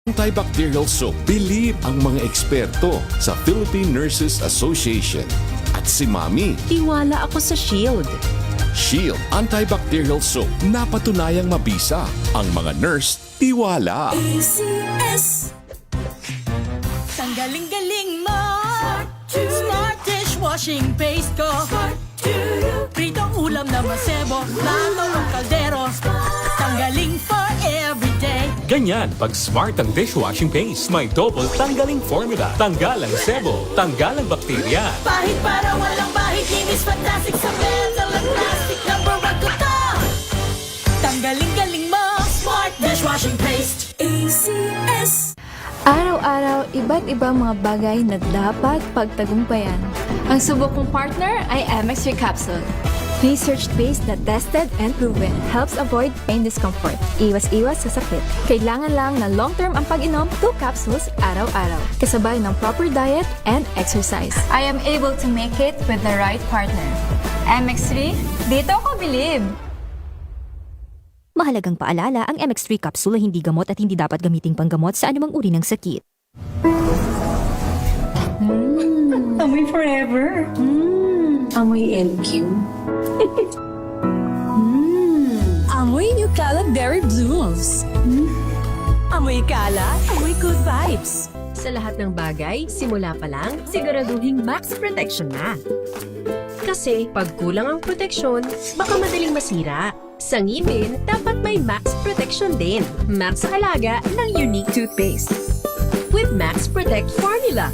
Antibacterial soap, believe ang mga eksperto sa Philippine Nurses Association. At si Mami, Tiwala ako sa Shield. Shield Antibacterial Soap, napatunayang mabisa. Ang mga nurse, tiwala. ACS. Ang galing-galing mo. Smart dishwashing paste ko. Pritong ulam na masebo. Plato o kaldero. Tanggaling for everyday. Ganyan pag smart ang dishwashing paste. May double tanggaling formula. Tanggal ang sebo, tanggal ang bakterya. Pahit para walang bahid. Linis fantastic sa metal at plastic. Number one ko to. Tanggaling-galing mo. Smart dishwashing paste. ACS. Araw-araw, iba't ibang mga bagay na dapat pagtagumpayan. Ang subok kong partner ay MX3 Capsule. Research-based na tested and proven. Helps avoid pain discomfort. Iwas-iwas sa sakit. Kailangan lang na long-term ang pag-inom 2 capsules araw-araw. Kasabay ng proper diet and exercise. I am able to make it with the right partner. MX3, dito ako believe! Mahalagang paalala, ang MX3 capsule ay hindi gamot at hindi dapat gamiting panggamot sa anumang uri ng sakit. Amoy forever. Amoy LQ. Amoy New Calad Berry Blooms. Amoy kalat, amoy good vibes. Sa lahat ng bagay, simula pa lang, siguraduhin max protection na. Kasi pag kulang ang proteksyon, baka madaling masira. Sa ngipin, dapat may max protection din. Max sa alaga ng unique toothpaste. With Max Protect formula,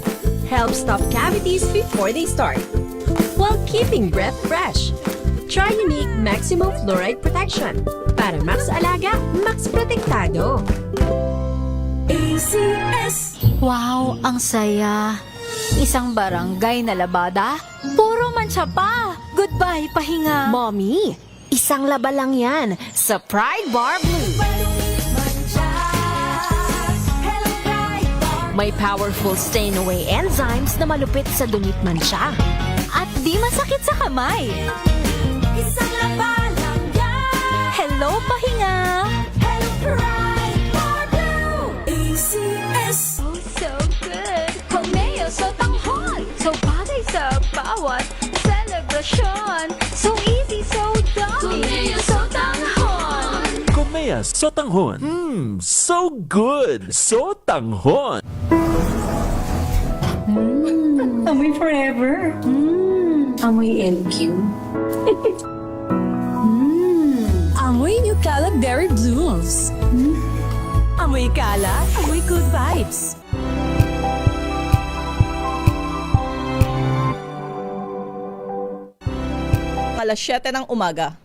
helps stop cavities before they start, while keeping breath fresh. Try unique maximum fluoride protection. Para max alaga, max protektado. ACS. Wow, ang saya. Isang barangay na labada, puro mancha pa. Goodbye, pahinga. Mommy, isang laba lang yan sa Pride Bar Blue. May powerful stain-away enzymes na malupit sa dunit mansya. At di masakit sa kamay. Isang laba lang yan. Hello, pahinga. Hello, Pride Bar Blue. ACS. Oh, so good! Pameo sa tanghon! So bagay sa bawat celebration! So easy, so dummy! Pameo sa tanghon! Komea Sotanghon. So good! Sotanghon! Amoy forever. Amoy LQ. Amoy New Calad Berry Blooms. Amoy kalat, amoy good vibes. Alas 7 ng umaga.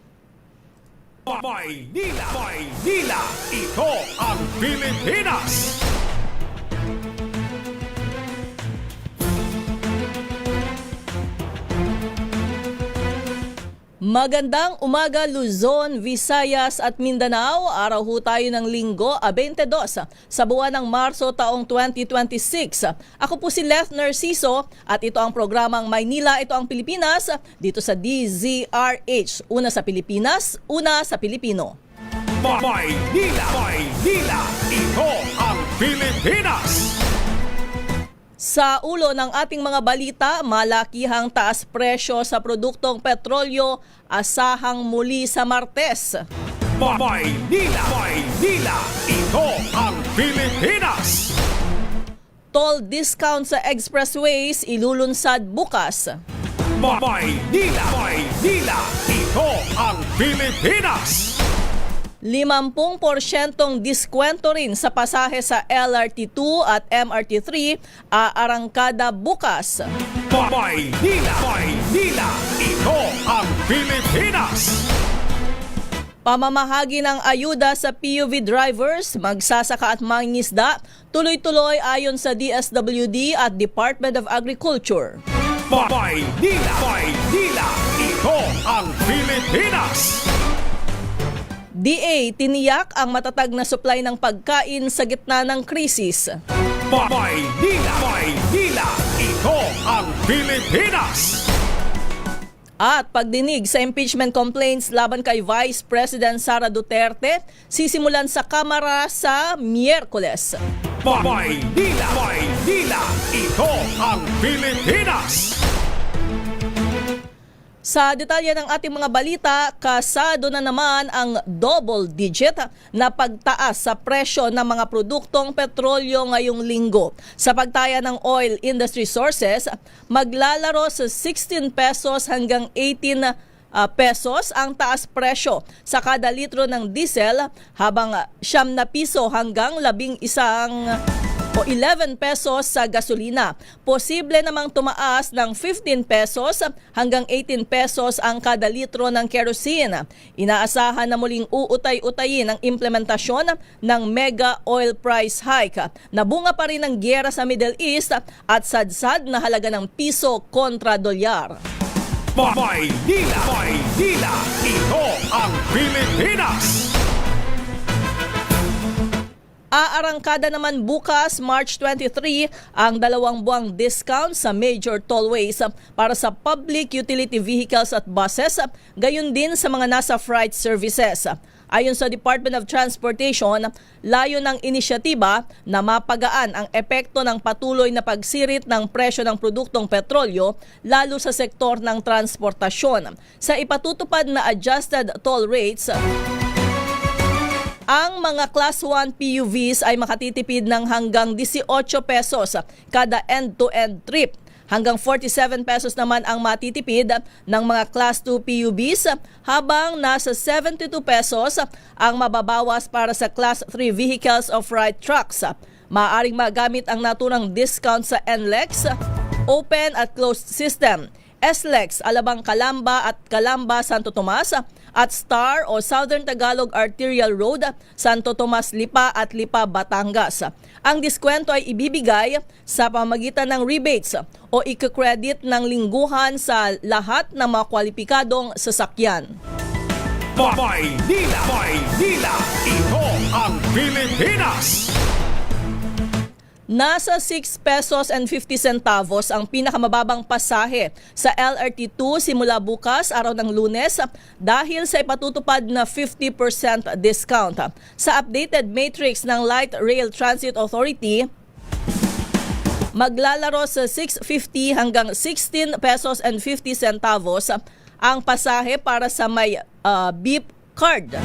Maynila! Maynila! Ito ang Pilipinas! Magandang umaga Luzon, Visayas at Mindanao. Araw ho tayo ng Linggo, 22 sa buwan ng Marso taong 2026. Ako po si Leth Narciso at ito ang programang Maynila, ito ang Pilipinas dito sa DZRH. Una sa Pilipinas, una sa Pilipino. Maynila! Maynila! Ito ang Pilipinas! Sa ulo ng ating mga balita, malakihang taas presyo sa produktong petrolyo, asahang muli sa Martes. Maynila! Maynila! Ito ang Pilipinas! Toll discount sa expressways ilulunsad bukas. Maynila! Maynila! Ito ang Pilipinas! 50% diskwento rin sa pasahe sa LRT2 at MRT3 aarangkada bukas. Maynila! Maynila! Ito ang Pilipinas! Pamamahagi ng ayuda sa PUV drivers, magsasaka at mangingisda, tuloy-tuloy ayon sa DSWD at Department of Agriculture. Maynila! Maynila! Ito ang Pilipinas! DA tiniyak ang matatag na supply ng pagkain sa gitna ng krisis. Maynila! Maynila! Ito ang Pilipinas! At pagdinig sa impeachment complaints laban kay Vice President Sara Duterte, sisimulan sa Kamara sa Miyerkules. Maynila, ito ang Pilipinas! Sa detalye ng ating mga balita, kasado na naman ang double-digit na pagtaas sa presyo ng mga produktong petrolyo ngayong linggo. Sa pagtaya ng oil industry sources, maglalaro sa 16 pesos hanggang 18 pesos ang taas presyo sa kada litro ng diesel, habang 9 na piso hanggang 11 o 11 pesos sa gasolina. Posible namang tumaas ng 15 pesos hanggang 18 pesos ang kada litro ng kerosene. Inaasahan na muling uutay-utayin ang implementasyon ng mega oil price hike. Nabunga pa rin ang giyera sa Middle East at sadsad na halaga ng piso kontra dolyar. Maynila, ito ang Pilipinas! Aarangkada naman bukas, March 23, ang 2 buwang discount sa major tollways para sa public utility vehicles at buses, gayon din sa mga nasa freight services. Ayon sa Department of Transportation, layo ng inisyatiba na mapagaan ang epekto ng patuloy na pagsirit ng presyo ng produktong petrolyo, lalo sa sektor ng transportasyon. Sa ipatutupad na adjusted toll rates, ang mga Class 1 PUVs ay makatitipid ng hanggang 18 pesos kada end-to-end trip. Hanggang 47 pesos naman ang matitipid ng mga Class 2 PUVs, habang nasa 72 pesos ang mababawas para sa Class 3 vehicles of freight trucks. Maaaring magamit ang naturang discount sa NLEX, open at closed system, SLEX, Alabang Calamba at Calamba Santo Tomas, at STAR o Southern Tagalog Arterial Road, Santo Tomas Lipa at Lipa Batangas. Ang diskwento ay ibibigay sa pamagitan ng rebates o ikakredit ng lingguhan sa lahat ng mga kwalipikadong sasakyan. Maynila, ito ang Pilipinas! Nasa 6 pesos and 50 centavos ang pinakamababang pasahe sa LRT2 simula bukas, araw ng Lunes, dahil sa ipatutupad na 50% discount. Sa updated matrix ng Light Rail Transit Authority, maglalaro sa 6.50 hanggang 16 pesos and 50 centavos ang pasahe para sa may beep card,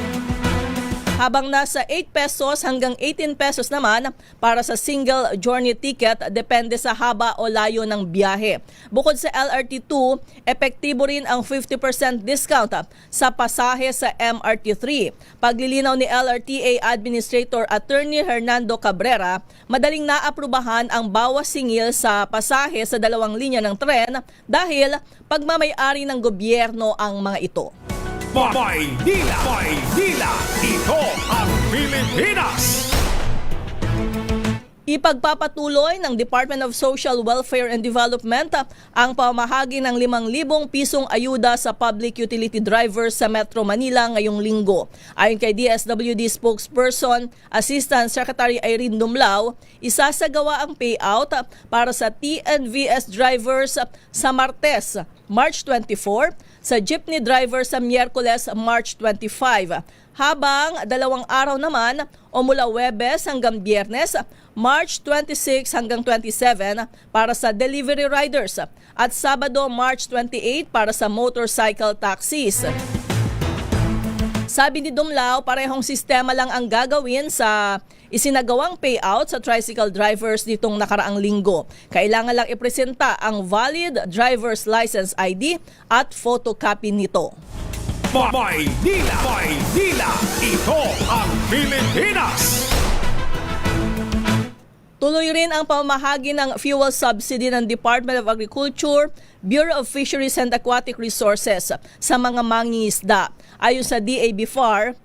habang nasa 8 pesos hanggang 18 pesos naman para sa single journey ticket, depende sa haba o layo ng biyahe. Bukod sa LRT2, epektibo rin ang 50% discount sa pasahe sa MRT3. Paglilinaw ni LRTA Administrator Attorney Hernando Cabrera, madaling naaprubahan ang bawas singil sa pasahe sa dalawang linya ng tren dahil pagmamay-ari ng gobyerno ang mga ito. Maynila, ito ang Pilipinas! Ipagpapatuloy ng Department of Social Welfare and Development ang pamahagi ng 5,000 pisong ayuda sa public utility drivers sa Metro Manila ngayong linggo. Ayon kay DSWD spokesperson, Assistant Secretary Irene Dumlao, isasagawa ang payout para sa TNVS drivers sa Martes, March 24, sa jeepney driver sa Miyerkules, March 25, habang 2 araw naman o mula Huwebes hanggang Biyernes, March 26 hanggang 27 para sa delivery riders at Sabado, March 28 para sa motorcycle taxis. Sabi ni Dumlao, parehong sistema lang ang gagawin sa isinagawang payout sa tricycle drivers nitong nakaraang linggo. Kailangan lang ipresenta ang valid driver's license ID at photocopy nito. Maynila, ito ang Pilipinas! Tuloy rin ang pamahagi ng fuel subsidy ng Department of Agriculture, Bureau of Fisheries and Aquatic Resources sa mga mangingisda. Ayon sa DABFAR,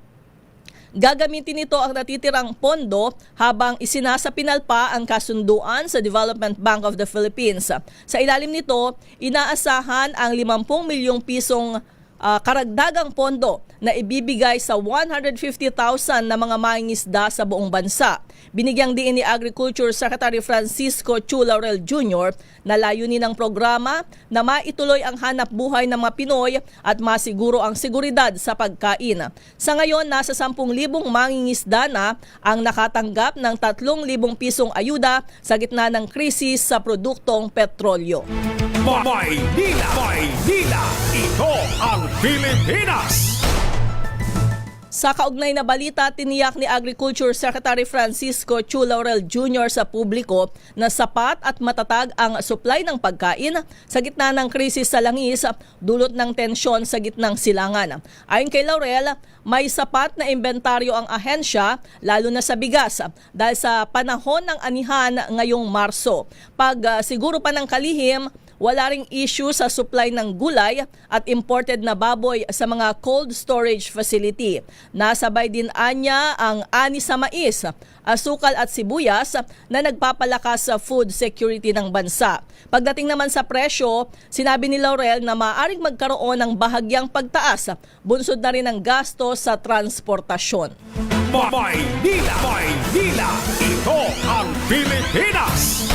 gagamitin nito ang natitirang pondo habang isinasapinal pa ang kasunduan sa Development Bank of the Philippines. Sa ilalim nito, inaasahan ang 50 milyong pisong karagdagang pondo na ibibigay sa 150,000 na mga mangingisda sa buong bansa. Binigyang diin ni Agriculture Secretary Francisco Chu Laurel Jr. na layunin ng programa na maituloy ang hanap buhay ng mga Pinoy at masiguro ang seguridad sa pagkain. Sa ngayon, nasa 10,000 mangingisda na ang nakatanggap ng 3,000 pisong ayuda sa gitna ng krisis sa produktong petrolyo. Maynila, ito ang Pilipinas. Sa kaugnay na balita, tiniyak ni Agriculture Secretary Francisco Chu Laurel Jr. sa publiko na sapat at matatag ang supply ng pagkain sa gitna ng krisis sa langis dulot ng tensyon sa gitnang silangan. Ayon kay Laurel, may sapat na inventaryo ang ahensya lalo na sa bigas dahil sa panahon ng anihan ngayong Marso. Pag siguro pa ng kalihim, wala ring issue sa supply ng gulay at imported na baboy sa mga cold storage facility. Nasabay din anya ang ani sa mais, asukal at sibuyas na nagpapalakas sa food security ng bansa. Pagdating naman sa presyo, sinabi ni Laurel na maaaring magkaroon ng bahagyang pagtaas, bunsod na rin ang gasto sa transportasyon. Maynila, ito ang Pilipinas.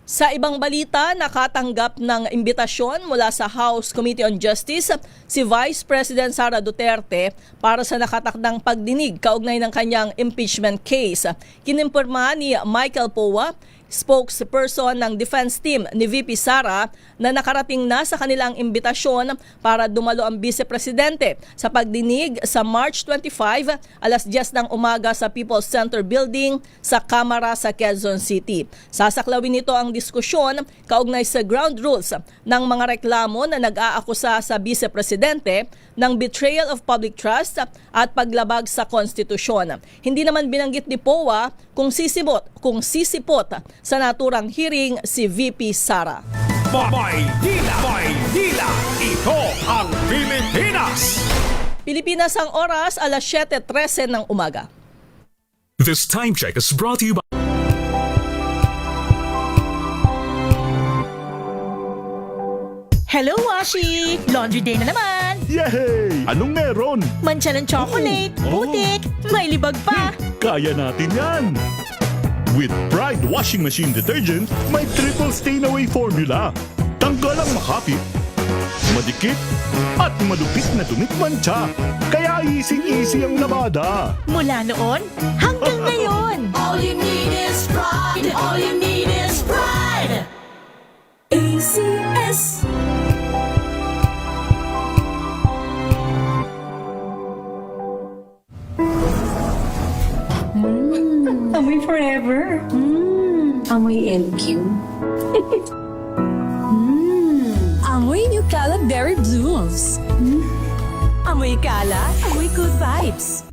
Sa ibang balita, nakatanggap ng imbitasyon mula sa House Committee on Justice si Vice President Sara Duterte para sa nakatakdang pagdinig kaugnay ng kanyang impeachment case. Kinimpirma ni Michael Poa, spokesperson ng defense team ni VP Sara, na nakarating na sa kanilang imbitasyon para dumalo ang Vice-Presidente sa pagdinig sa March 25, alas 10 ng umaga sa People's Center Building sa Kamara sa Quezon City. Sasaklawin nito ang diskusyon kaugnay sa ground rules ng mga reklamo na nag-aakusa sa Vice-Presidente ng betrayal of public trust at paglabag sa konstitusyon. Hindi naman binanggit ni Poa kung sisipot sa naturang hearing si VP Sara. Maynila, ito ang Pilipinas. Pilipinas ang oras, alas 7:13 ng umaga. This time check is brought to you by Hello, Washi! Laundry day na naman! Yay! Anong meron? Mancha ng chocolate, putik, may libag pa! Kaya natin yan! With Pride Washing Machine Detergent, may triple stain-away formula. Tanggal ang makapit, madikit, at madupit na dumit mancha. Kaya easy-easy ang labada. Mula noon hanggang ngayon! All you need is pride. All you need is pride! ACS. Amoy forever. Amoy LQ. Amoy New Cala Berry Blooms. Amoy kala, amoy good vibes.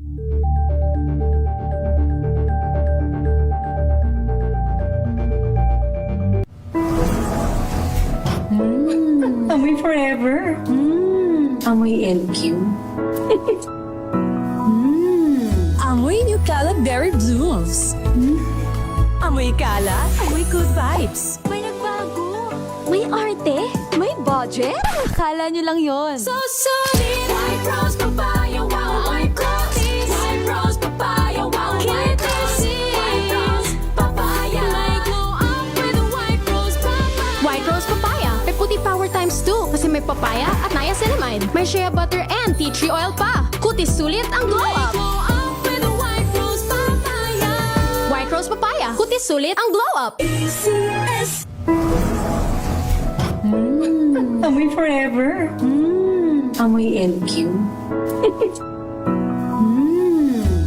Amoy forever. Amoy LQ. Amoy New Cala Berry Blooms. Amoy kala, amoy good vibes. May nagbago. May arte. May budget. Akala nyo lang yon. So solid! White rose papaya, wow, white rose. White rose papaya, wow, white rose. White rose papaya. May glow up with a white rose papaya. White Rose Papaya. May puti power times 2 kasi may papaya at niacinamide. May shea butter and tea tree oil pa. Kutis sulit ang glow May up. glow up with a white rose papaya. White Rose Papaya. Kutis sulit ang glow up. ACS. Amoy forever. Amoy LQ.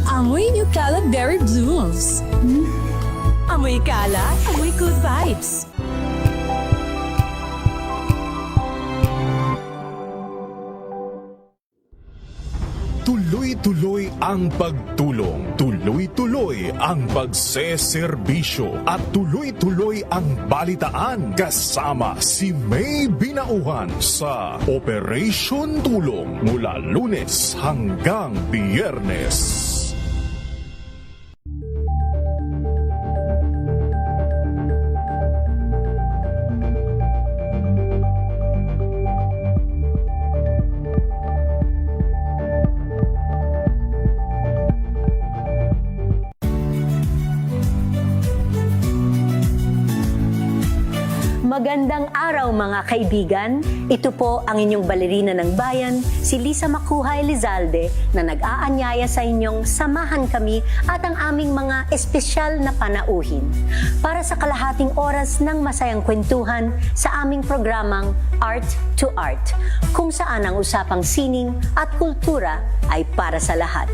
Amoy New Cala Berry Blooms. Amoy kala, amoy good vibes. Tuloy-tuloy ang pagtulong, tuloy-tuloy ang pagseserbisyo, at tuloy-tuloy ang balitaan kasama si May Binauhan sa Operation Tulong mula Lunes hanggang Biyernes. Magandang araw mga kaibigan. Ito po ang inyong balerina ng bayan, si Lisa Makuhay Lizalde, na nag-aanyaya sa inyong samahan kami at ang aming mga espesyal na panauhin para sa kalahating oras ng masayang kwentuhan sa aming programang Art to Art, kung saan ang usapang sining at kultura ay para sa lahat.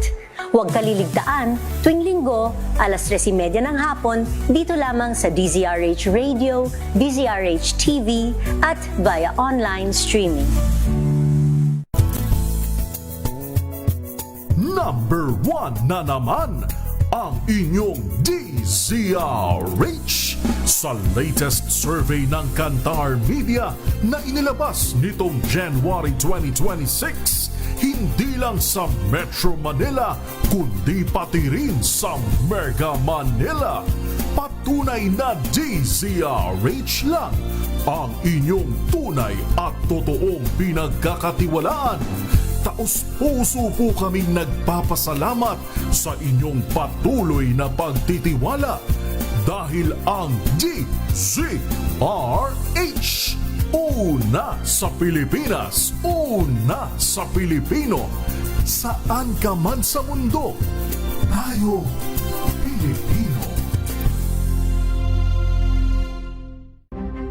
Huwag kaliligtaan, tuwing linggo, alas 3:30 ng hapon, dito lamang sa DZRH Radio, DZRH TV, at via online streaming. Number 1 na naman ang inyong DZRH sa latest survey ng Kantar Media na inilabas nitong January 2026. Hindi lang sa Metro Manila, kundi pati rin sa Mega Manila. Patunay na DZRH lang ang inyong tunay at totoong pinagkakatiwalaan. Taos-puso po kaming nagpapasalamat sa inyong patuloy na pagtitiwala dahil ang DZRH, una sa Pilipinas, una sa Pilipino. Saan ka man sa mundo, tayo Pilipino.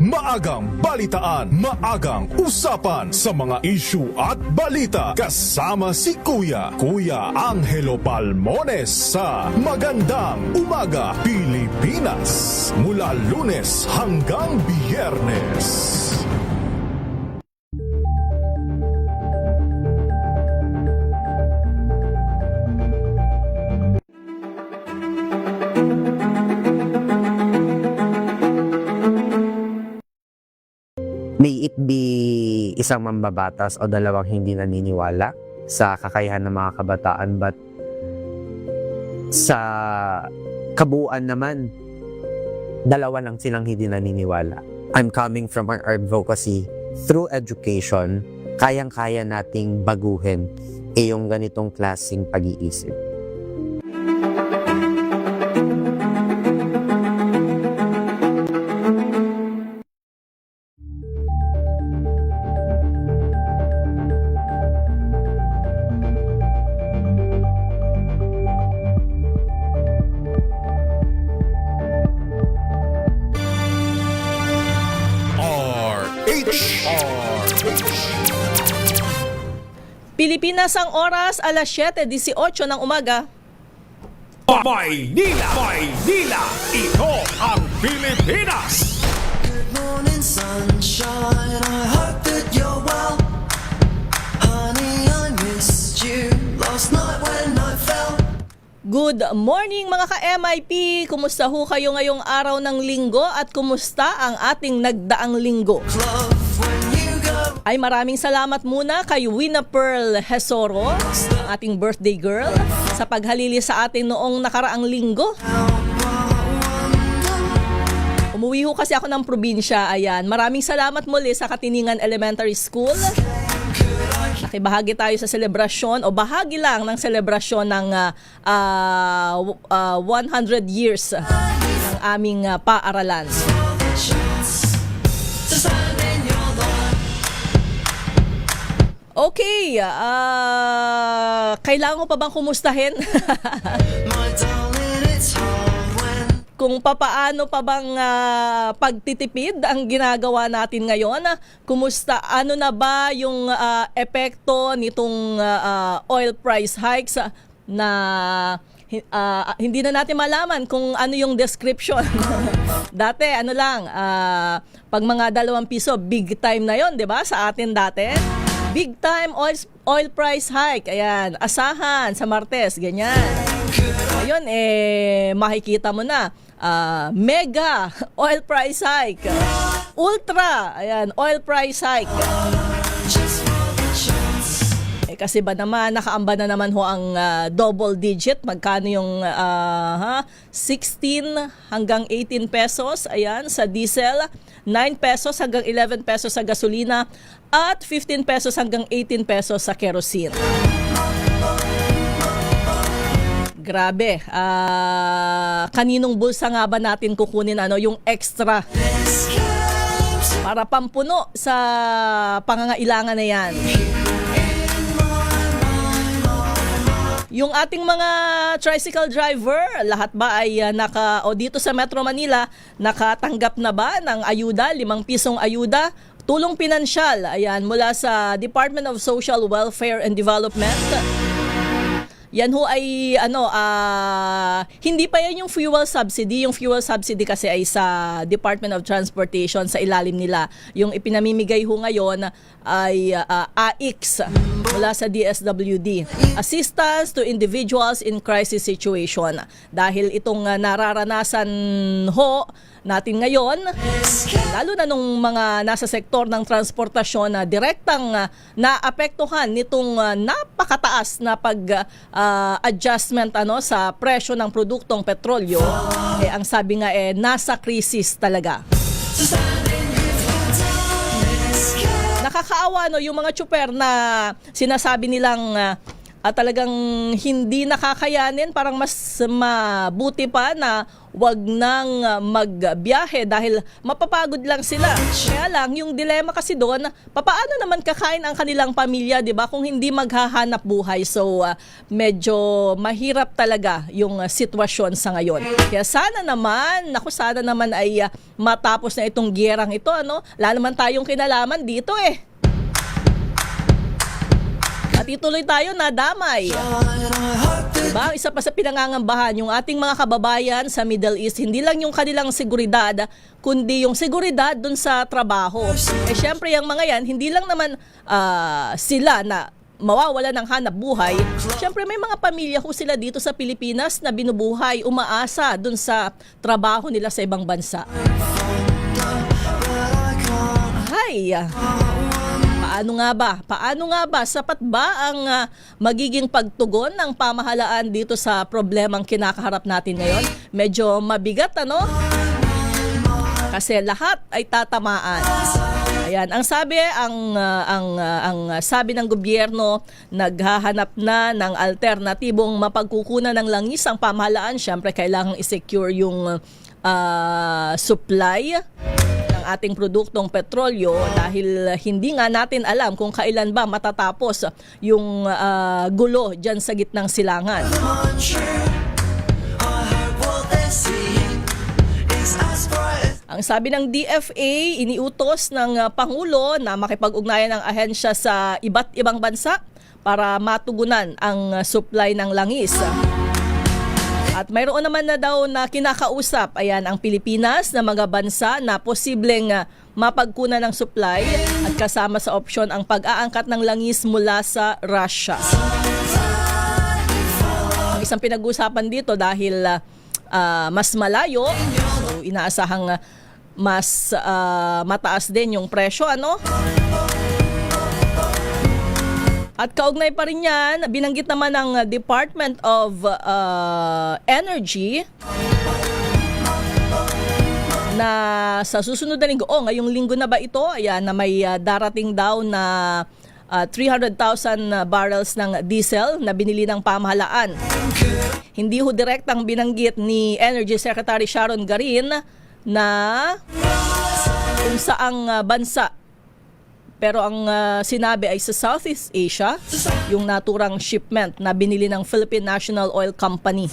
Maagang balitaan, maagang usapan sa mga issue at balita. Kasama si Kuya Angelo Palmones sa Magandang Umaga Pilipinas. Mula Lunes hanggang Biyernes. May it be isang mambabatas o dalawang hindi naniniwala sa kakayahan ng mga kabataan, but sa kabuuan naman, dalawa lang silang hindi naniniwala. I'm coming from our advocacy. Through education, kayang-kaya nating baguhin yung ganitong klaseng pag-iisip. Pilipinas ang oras, alas 7:18 ng umaga. Maynila! Maynila! Ito ang Pilipinas! Good morning, sunshine. I hope that you're well. Honey, I missed you last night when I fell. Good morning mga ka-MIP! Kumusta ho kayo ngayong araw ng linggo at kumusta ang ating nagdaang linggo? Ay maraming salamat muna kay Wina Pearl Hesoro, ang ating birthday girl, sa paghalili sa atin noong nakaraang linggo. Umuwi ho kasi ako ng probinsya, ayan. Maraming salamat muli sa Katiningan Elementary School. Nakibahagi tayo sa selebrasyon o bahagi lang ng selebrasyon ng 100 years ng aming paaralan. Okay, kailangan ko pa bang kumustahin? Kung papaano pa bang pagtitipid ang ginagawa natin ngayon? Kumusta? Ano na ba yung epekto nitong oil price hikes na hindi na natin malaman kung ano yung description. Dati, ano lang, pag mga 2 piso, big time na yon, di ba? Sa atin dati. Big time oil price hike. Ayan, asahan sa Martes, ganyan. Ayun, makikita mo na. Mega oil price hike. Ultra, ayan, oil price hike. Kasi ba naman, nakaamba na naman ho ang double digit. Magkano yung 16 hanggang 18 pesos. Ayan, sa diesel. 9 pesos hanggang 11 pesos sa gasolina. At 15 pesos hanggang 18 pesos sa kerosene. Grabe. Kaninong bulsa nga ba natin kukunin yung extra? para pampuno sa pangangailangan na yan. Yung ating mga tricycle driver, lahat ba ay dito sa Metro Manila, nakatanggap na ba ng ayuda, 5 pisong ayuda, tulong pinansyal, ayan, mula sa Department of Social Welfare and Development? Yan ho ay hindi pa yan yung fuel subsidy. Yung fuel subsidy kasi ay sa Department of Transportation, sa ilalim nila. Yung ipinamimigay ho ngayon ay AIX mula sa DSWD. Assistance to Individuals in Crisis Situation. Dahil itong nararanasan ho natin ngayon, lalo na nung mga nasa sektor ng transportasyon na direktang naapektuhan nitong napakataas na pag-adjustment sa presyo ng produktong petrolyo, ang sabi nga nasa krisis talaga. Nakakaawa yung mga tsuper na sinasabi nilang talagang hindi nakakayanin, parang mas mabuti pa na wag nang magbiyahe dahil mapapagod lang sila. Kaya lang, yung dilema kasi doon, paano naman kakain ang kanilang pamilya, di ba, kung hindi maghahanap buhay? So, medyo mahirap talaga yung sitwasyon sa ngayon. Kaya sana naman ay matapos na itong giyerang ito, Lalo naman tayong kinalaman dito At ituloy tayo na damay. Diba? Isa pa sa pinangangambahan yung ating mga kababayan sa Middle East, hindi lang yung kanilang seguridad, kundi yung seguridad dun sa trabaho. Syempre yung mga yan, hindi lang naman sila na mawawala ng hanap buhay. Syempre may mga pamilya ho sila dito sa Pilipinas na binubuhay, umaasa dun sa trabaho nila sa ibang bansa. Hay! Paano nga ba? Sapat ba ang magiging pagtugon ng pamahalaan dito sa problemang kinakaharap natin ngayon? Medyo mabigat, Kasi lahat ay tatamaan. Ayan, ang sabi ng gobyerno, naghahanap na ng alternatibong mapagkukunan ng langis ang pamahalaan. Syempre kailangang i-secure yung supply ating produktong petrolyo dahil hindi nga natin alam kung kailan ba matatapos yung gulo dyan sa gitnang silangan. Ang sabi ng DFA, iniutos ng Pangulo na makipag-ugnayan ng ahensya sa iba't ibang bansa para matugunan ang supply ng langis. At mayroon naman na daw na kinakausap, ang Pilipinas na mga bansa na posibleng mapagkunan ng supply at kasama sa opsyon ang pag-aangkat ng langis mula sa Russia. Ang isang pinag-usapan dito dahil mas malayo, so inaasahang mas mataas din yung presyo, At kaugnay pa rin yan, binanggit naman ng Department of Energy na sa susunod na linggo, ngayong linggo na ba ito, na may darating daw na 300,000 barrels ng diesel na binili ng pamahalaan. Hindi ho direktang binanggit ni Energy Secretary Sharon Garin na kung saang bansa. Pero ang sinabi ay sa Southeast Asia, yung naturang shipment na binili ng Philippine National Oil Company.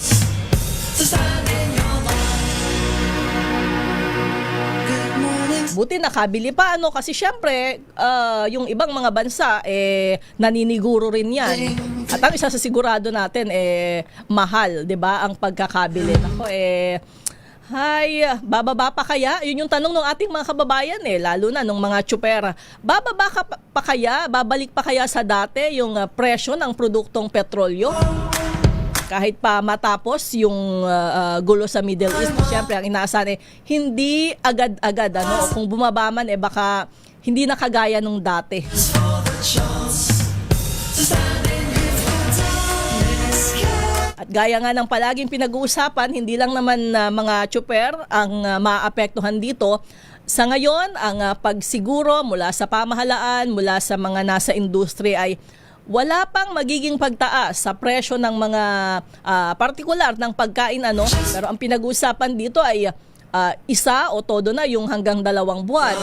Buti nakabili pa, kasi syempre, yung ibang mga bansa, naniniguro rin yan. At ang isa sa sigurado natin, mahal, 'di ba, ang pagkakabili. Ako, bababa pa kaya? Yun yung tanong ng ating mga kababayan lalo na ng mga tsuper. Bababa pa kaya? Babalik pa kaya sa dati yung presyo ng produktong petrolyo? Kahit pa matapos yung gulo sa Middle East, siyempre ang inaasahan hindi agad-agad. Kung bumaba man, baka hindi na kagaya nung dati. At gaya nga ng palaging pinag-uusapan, hindi lang naman mga tsuper ang maapektuhan dito. Sa ngayon, ang pagsiguro mula sa pamahalaan, mula sa mga nasa industry ay wala pang magiging pagtaas sa presyo ng mga partikular ng pagkain. Pero ang pinag-uusapan dito ay isa o todo na yung hanggang 2 buwan.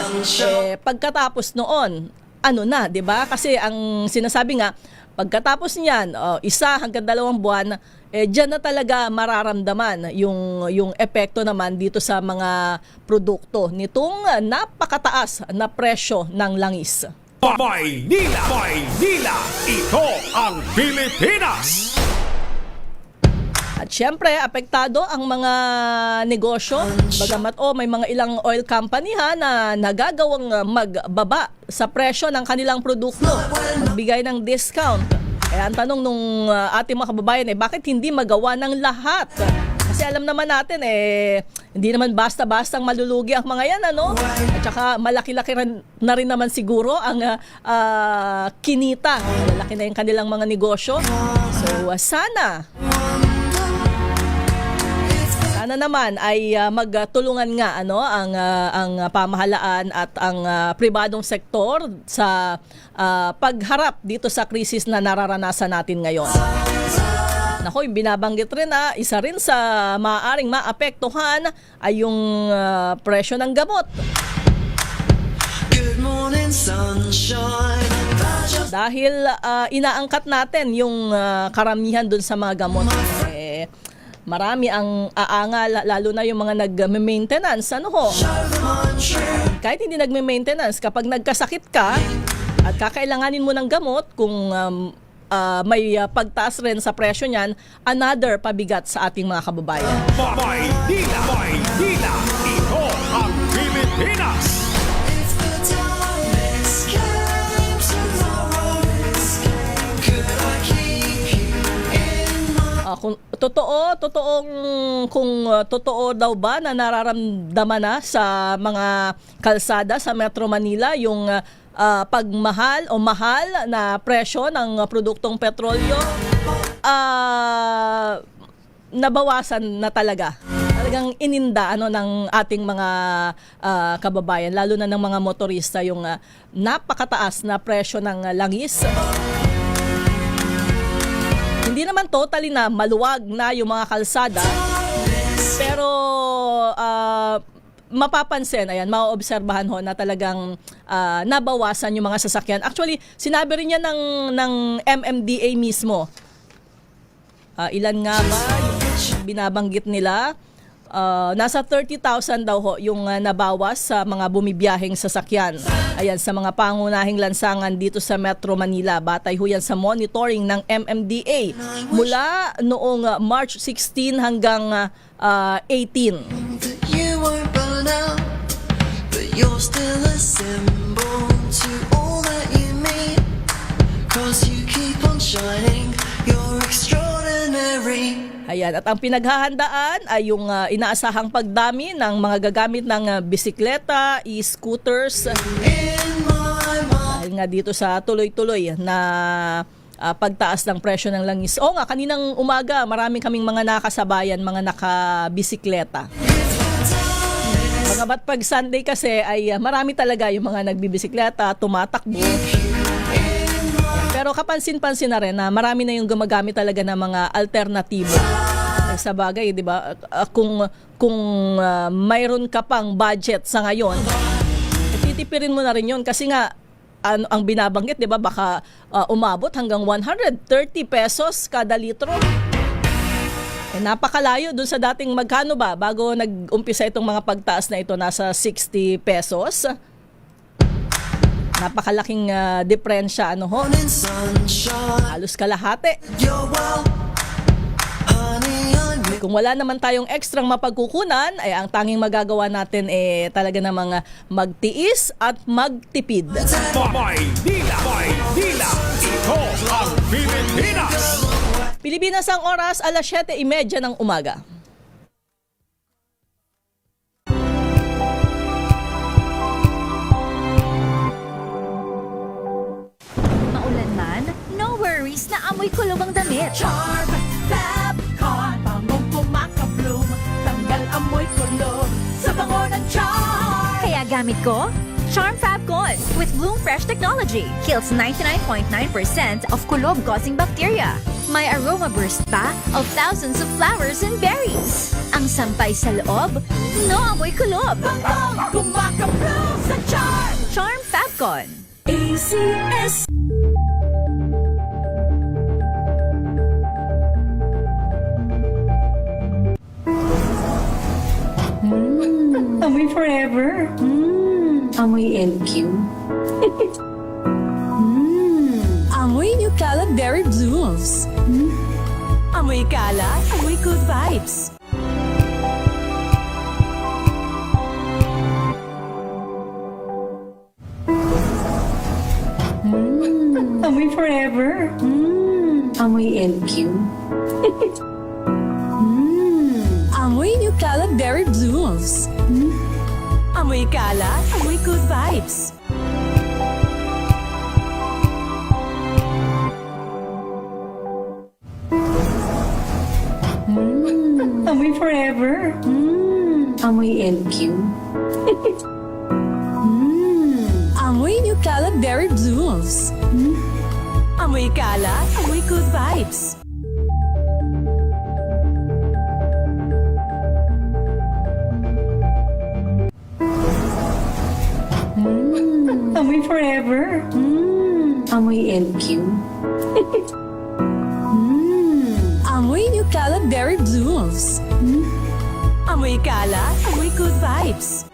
Pagkatapos noon, ano na, 'di ba? Kasi ang sinasabi nga, pagkatapos niyan, 1 hanggang 2 buwan, diyan na talaga mararamdaman yung epekto naman dito sa mga produkto nitong napakataas na presyo ng langis. Maynila! Maynila! Ito ang Pilipinas! At syempre, apektado ang mga negosyo. Bagamat may mga ilang oil company na nagagawang magbaba sa presyo ng kanilang produkto, magbigay ng discount. Kaya ang tanong nung ating mga kababayan, bakit hindi magawa ng lahat? Kasi alam naman natin, hindi naman basta-bastang malulugi ang mga yan, ano? At saka malaki-laki na rin naman siguro ang kinita. Malaki na yung kanilang mga negosyo. So, sana naman ay magtulungan nga ang pamahalaan at ang pribadong sektor sa pagharap dito sa krisis na nararanasan natin ngayon. Nako, yung binabanggit rin isa rin sa maaaring maapektuhan ay yung presyo ng gamot. Good morning, sunshine. Dahil inaangkat natin yung karamihan dun sa mga gamot. Marami ang aangal, lalo na yung mga nag-maintenance. Kahit hindi nag-maintenance, kapag nagkasakit ka at kakailanganin mo ng gamot, kung may pagtaas rin sa presyo niyan, another pabigat sa ating mga kababayan. Maynila! Maynila! Ito ang Pilipinas! Kung totoo daw ba na nararamdaman na sa mga kalsada sa Metro Manila yung pagmahal o mahal na presyo ng produktong petrolyo, nabawasan na talaga. Talagang ininda ng ating mga kababayan, lalo na ng mga motorista, yung napakataas na presyo ng langis. Hindi naman totally na maluwag na yung mga kalsada, pero mapapansin, maoobserbahan na talagang nabawasan yung mga sasakyan. Actually, sinabi rin niya ng MMDA mismo. Ilan nga ba yung binabanggit nila? Nasa 30,000 daw yung nabawas sa mga bumibiyaheng sasakyan. Ayan, sa mga pangunahing lansangan dito sa Metro Manila. Batay ho yan sa monitoring ng MMDA mula noong March 16 hanggang 18. You won't burn out, but you're still a symbol to all that you mean. 'Cause you keep on shining, you're extraordinary. Ayan, at ang pinaghahandaan ay yung inaasahang pagdami ng mga gagamit ng bisikleta, e-scooters. Dahil nga dito sa tuloy-tuloy na pagtaas ng presyo ng langis. Kaninang umaga, marami kaming mga nakasabayan, mga nakabisikleta. Bagamat pag Sunday kasi ay marami talaga yung mga nagbibisikleta, tumatakbo. Pero kapansin-pansin na rin na marami na yung gumagamit talaga ng mga alternatibo. Sa bagay, di ba? Kung mayroon ka pang budget sa ngayon, titipirin mo na rin yun. Kasi nga, ang binabanggit, di ba? Baka umabot hanggang 130 pesos kada litro. Napakalayo dun sa dating magkano ba? Bago nag-umpisa itong mga pagtaas na ito, nasa 60 pesos. Napakalaking diferensya, halos kalahati. Kung wala naman tayong ekstrang mapagkukunan, ay ang tanging magagawa natin talaga namang magtiis at magtipid. Maynila! Maynila! Ito ang Pilipinas! Pilipinas ang oras, 7:30 ng umaga. Maulan man, no worries na amoy kulog ang damit. Charm Fab Con, bangong kumakabloom, tanggal amoy kulog sa bango ng Charm. Kaya gamit ko, Charm Fab Con with Bloom Fresh Technology. Kills 99.9% of kulog-causing bacteria. may aroma burst pa of thousands of flowers and berries. Ang sampay sa loob, no amoy kulob. Kumakaprove sa charm. Charm Fabcon. ACS. Amoy forever. Amoy LQ. Amoy New Caleb Berry Blooms. Amoy kalat, amoy good vibes. Amoy forever. Amoy LQ. Amoy New Caleb Berry Blooms. Amoy kalat, amoy good vibes. Amoy forever. Amoy LQ. Amoy New Caleb Berry Blooms. Amoy kalat, amoy good vibes. Amoy forever. Amoy LQ. Amoy New Caleb Berry Blooms. Amoy kalat, amoy good vibes.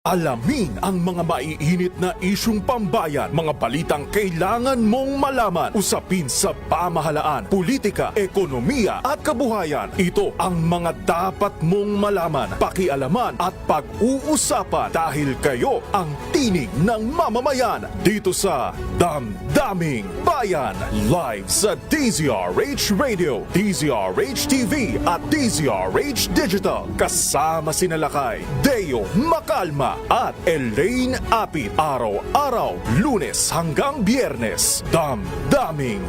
Alamin ang mga maiinit na isyung pambayan, mga balitang kailangan mong malaman, usapin sa pamahalaan, politika, ekonomiya at kabuhayan. Ito ang mga dapat mong malaman, pakialaman at pag-uusapan dahil kayo ang tinig ng mamamayan dito sa Damdaming Bayan. Live sa DZRH Radio, DZRH TV at DZRH Digital. Kasama sinalakay Deo Macalma at Elaine Apit. Araw-araw, Lunes hanggang Biyernes. Damdaming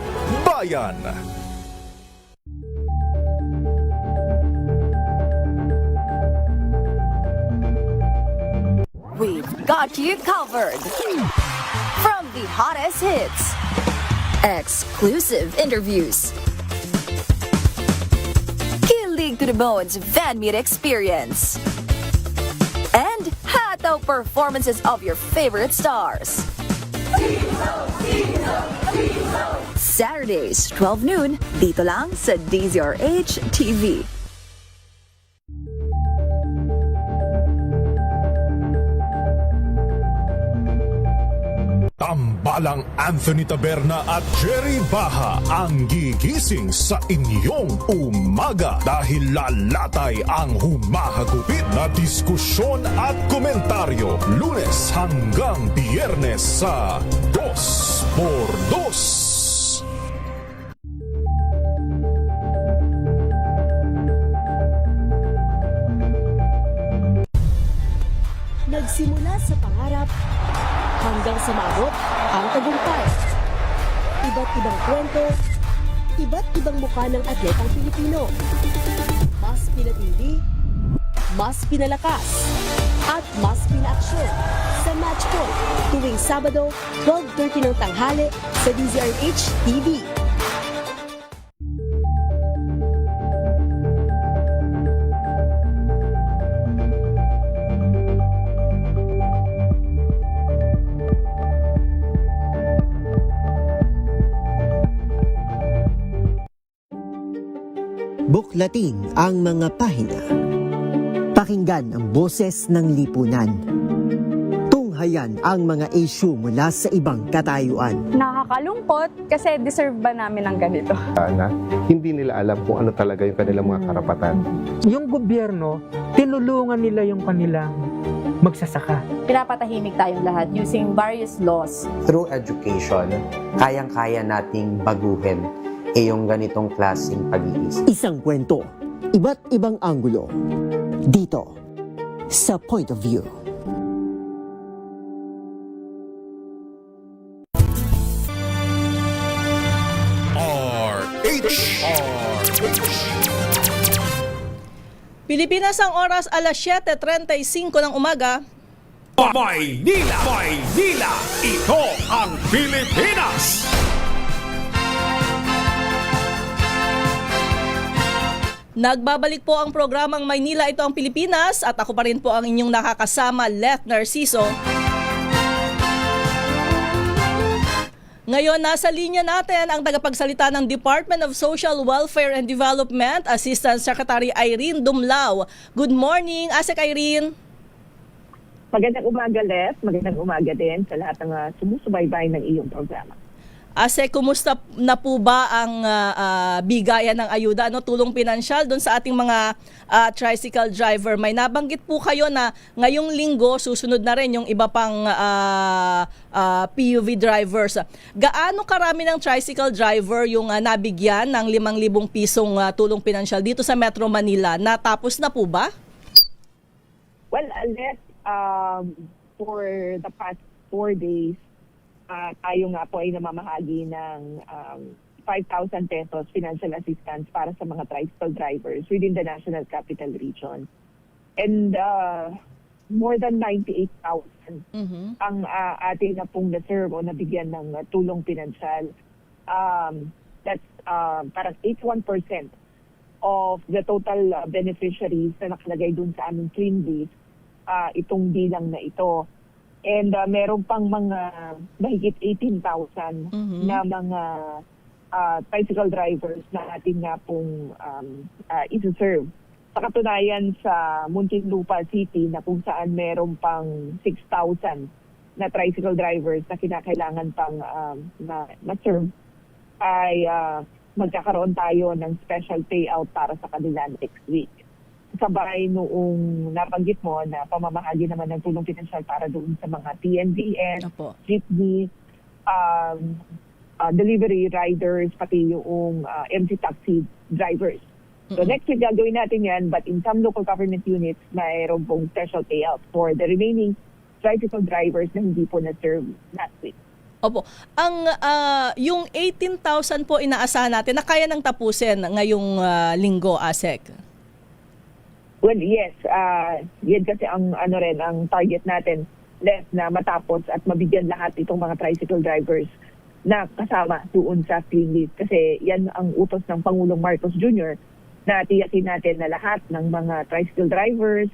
Bayan. We've got you covered. From the hottest hits, exclusive interviews, kilig to the bones fan meet experience, and hataw performances of your favorite stars. Saturdays, 12 noon, dito lang sa DZRH TV. Tambalang Anthony Taberna at Jerry Baha ang gigising sa inyong umaga dahil lalatay ang humahagupit na diskusyon at komentaryo Lunes hanggang Biyernes sa 2x2. Nagsimula sa pangarap hanggang sa maabot ang tagumpay. Iba't ibang kwento, iba't ibang mukha ng atletang Pilipino. Mas pinatindi, mas pinalakas, at mas pinaaksyon sa Match Point tuwing Sabado, 12:30 ng tanghali sa DZRH TV. Buklatin ang mga pahina. Pakinggan ang boses ng lipunan. Tunghayan ang mga issue mula sa ibang katayuan. Nakakalungkot kasi deserve ba namin ng ganito? Na hindi nila alam kung ano talaga yung kanilang mga karapatan. Yung gobyerno, tinulungan nila yung kanilang magsasaka. Pinapatahimik tayong lahat using various laws. Through education, kayang-kaya nating baguhin yung ganitong klaseng pag-iisip. Isang kwento, iba't ibang anggulo. Dito, sa Point of View. Pilipinas ang oras alas 7:35 ng umaga. Maynila! Maynila! Ito ang Pilipinas! Nagbabalik po ang programang Maynila, ito ang Pilipinas, at ako pa rin po ang inyong nakakasama, Leth Narciso. Ngayon, nasa linya natin ang tagapagsalita ng Department of Social Welfare and Development, Assistant Secretary Irene Dumlao. Good morning, Asek Irene. Magandang umaga, Leth. Magandang umaga din sa lahat ng sumusubaybay ng iyong programa. Ase, kumusta na po ba ang bigayan ng ayuda, tulong pinansyal doon sa ating mga tricycle driver? May nabanggit po kayo na ngayong linggo susunod na rin yung iba pang PUV drivers. Gaano karami ng tricycle driver yung nabigyan ng 5,000 pisong tulong pinansyal dito sa Metro Manila? Natapos na po ba? Well, Leth, for the past 4 days, tayo nga po ay namamahagi ng 5,000 pesos financial assistance para sa mga tricycle drivers within the National Capital Region. And more than 98,000 ang ating na pong na-serve o nabigyan ng tulong pinansyal. That's parang 81% of the total beneficiaries na nakalagay dun sa aming clean list, itong bilang na ito. And meron pang mga mahigit 18,000 na mga tricycle drivers na ating nga pong isi-serve. Sa katunayan sa Muntinlupa City na kung saan meron pang 6,000 na tricycle drivers na kinakailangan pang ma-serve, ay magkakaroon tayo ng special payout para sa kanila next week. Sabay noong nabanggit mo na pamamahagi naman ng tulong pinansyal para doon sa mga TNVS, jeepney, delivery riders, pati yung MC taxi drivers. So next week gagawin natin yan, but in some local government units, mayroon pong special payout for the remaining tricycle drivers na hindi po na-serve last week. Opo. Ang yung 18,000 po inaasahan natin na kaya nang tapusin ngayong linggo, Asek. Well, yes. Yan kasi ang ang target natin, less na matapos at mabigyan lahat itong mga tricycle drivers na kasama doon sa clean list. Kasi yan ang utos ng Pangulong Marcos Jr. na tiyakin natin na lahat ng mga tricycle drivers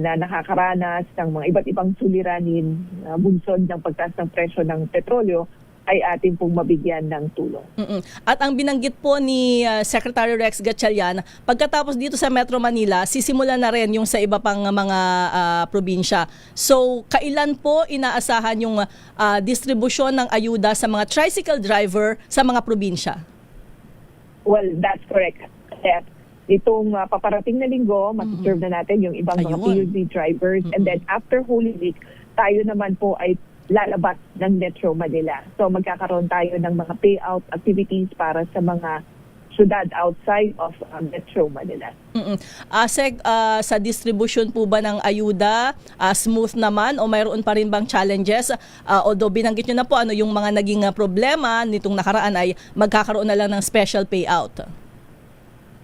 na nakakaranas ng mga iba't ibang suliranin, bunsod ng pagtaas ng presyo ng petrolyo, ay atin pong mabigyan ng tulong. At ang binanggit po ni Secretary Rex Gatchalian, pagkatapos dito sa Metro Manila, sisimulan na rin yung sa iba pang mga probinsya. So, kailan po inaasahan yung distribusyon ng ayuda sa mga tricycle driver sa mga probinsya? Well, that's correct. Itong paparating na linggo, masiserve na natin yung ibang mga PUV drivers. And then after Holy Week, tayo naman po ay lalabas ng Metro Manila. So magkakaroon tayo ng mga payout activities para sa mga syudad outside of Metro Manila. Asek, sa distribution po ba ng ayuda, smooth naman o mayroon pa rin bang challenges? Although binanggit nyo na po yung mga naging problema nitong nakaraan ay magkakaroon na lang ng special payout.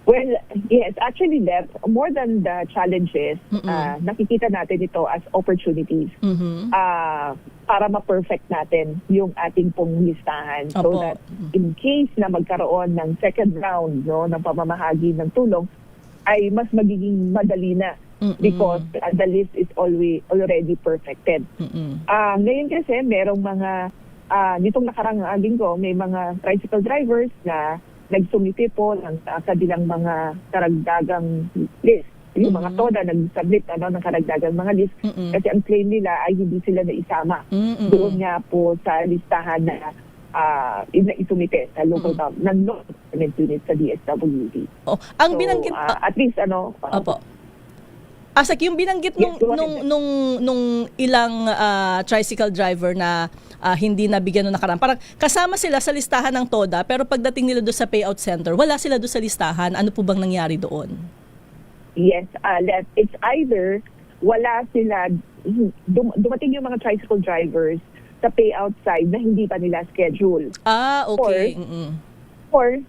Well, yes, actually, more than the challenges, nakikita natin ito as opportunities para ma-perfect natin yung ating pong listahan. So that in case na magkaroon ng second round ng pamamahagi ng tulong, ay mas magiging madali na because the list is already perfected. Ngayon kasi, merong mga, nitong nakarang linggo, may mga tricycle drivers na nagsumite po ng kabilang mga karagdagang list. Yung mga TODA nag-submit ng karagdagang mga list kasi ang claim nila ay hindi sila naisama doon nga po sa listahan na isumite sa local government unit sa DSWD. Ang binanggit at least Asek, yung binanggit nung ilang tricycle driver na hindi nabigyan nung nakaraan, parang kasama sila sa listahan ng TODA, pero pagdating nila doon sa payout center, wala sila doon sa listahan. Ano po bang nangyari doon? Yes, it's either wala sila, dumating yung mga tricycle drivers sa payout side na hindi pa nila schedule. Okay. Or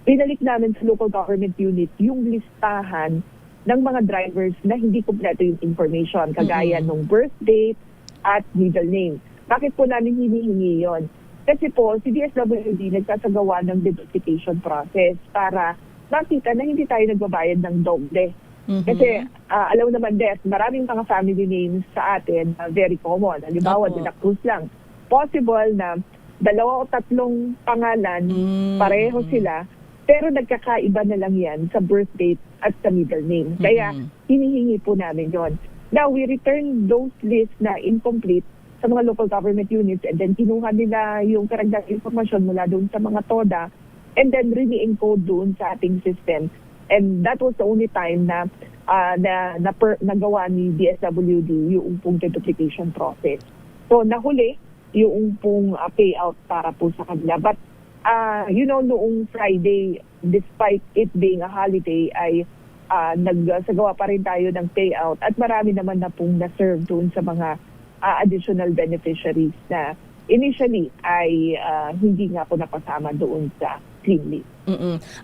binalik namin sa local government unit yung listahan ng mga drivers na hindi kumpleto yung information, kagaya nung birth date at middle name. Bakit po namin hinihingi yon? Kasi po, si DSWD nagsasagawa ng verification process para makita na hindi tayo nagbabayad ng doble. Kasi alam naman, Des, maraming mga family names sa atin very common. Halimbawa, De La Cruz lang. Possible na 2 o 3 pangalan, pareho sila, pero nagkakaiba na lang yan sa birth date at sa middle name. Kaya hinihingi po namin yon. Now, we return those lists na incomplete sa mga local government units, and then kinuha nila yung karagdagang informasyon mula doon sa mga TODA, and then re-encode doon sa ating system. And that was the only time na nagawa ni DSWD yung pong duplication process. So nahuli yung pong payout para po sa kanila. But noong Friday, despite it being a holiday, ay nagsagawa pa rin tayo ng payout at marami naman na pong na-serve doon sa mga additional beneficiaries na initially ay hindi nga po napasama doon sa clean leave.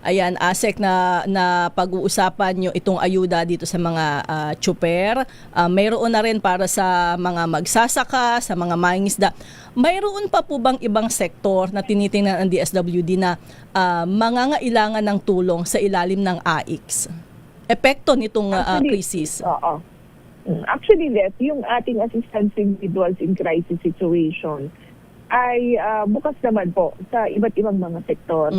Ayan, ASEC, na pag-uusapan nyo itong ayuda dito sa mga tsuper. Mayroon na rin para sa mga magsasaka, sa mga mangingisda. Mayroon pa po bang ibang sektor na tinitingnan ng DSWD na mangangailangan ng tulong sa ilalim ng AIX? Epekto nitong crisis. Oo. Actually, yung ating assistance to individuals in crisis situation ay bukas naman po sa iba't ibang mga sektor.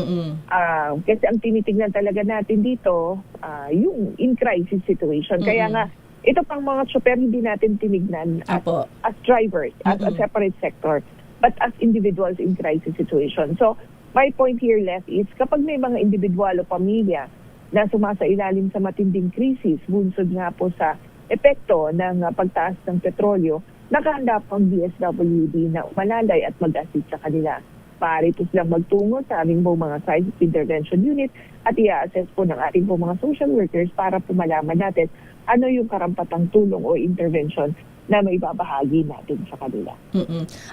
Kasi ang tinitingnan talaga natin dito, yung in crisis situation. Kaya nga, ito pang mga tsuper hindi natin tinignan as drivers, as a separate sector, but as individuals in crisis situation. So, my point here, Les, is kapag may mga individual o pamilya na sumasailalim sa matinding krisis, bunsod nga po sa epekto ng pagtaas ng petrolyo, nakahanda po ang DSWD na umalalay at mag-assist sa kanila. Maaari po silang magtungo sa aming po mga crisis intervention unit at i-assess po ng ating po mga social workers para po malaman natin ano yung karampatang tulong o intervention na may babahagi natin sa kanila.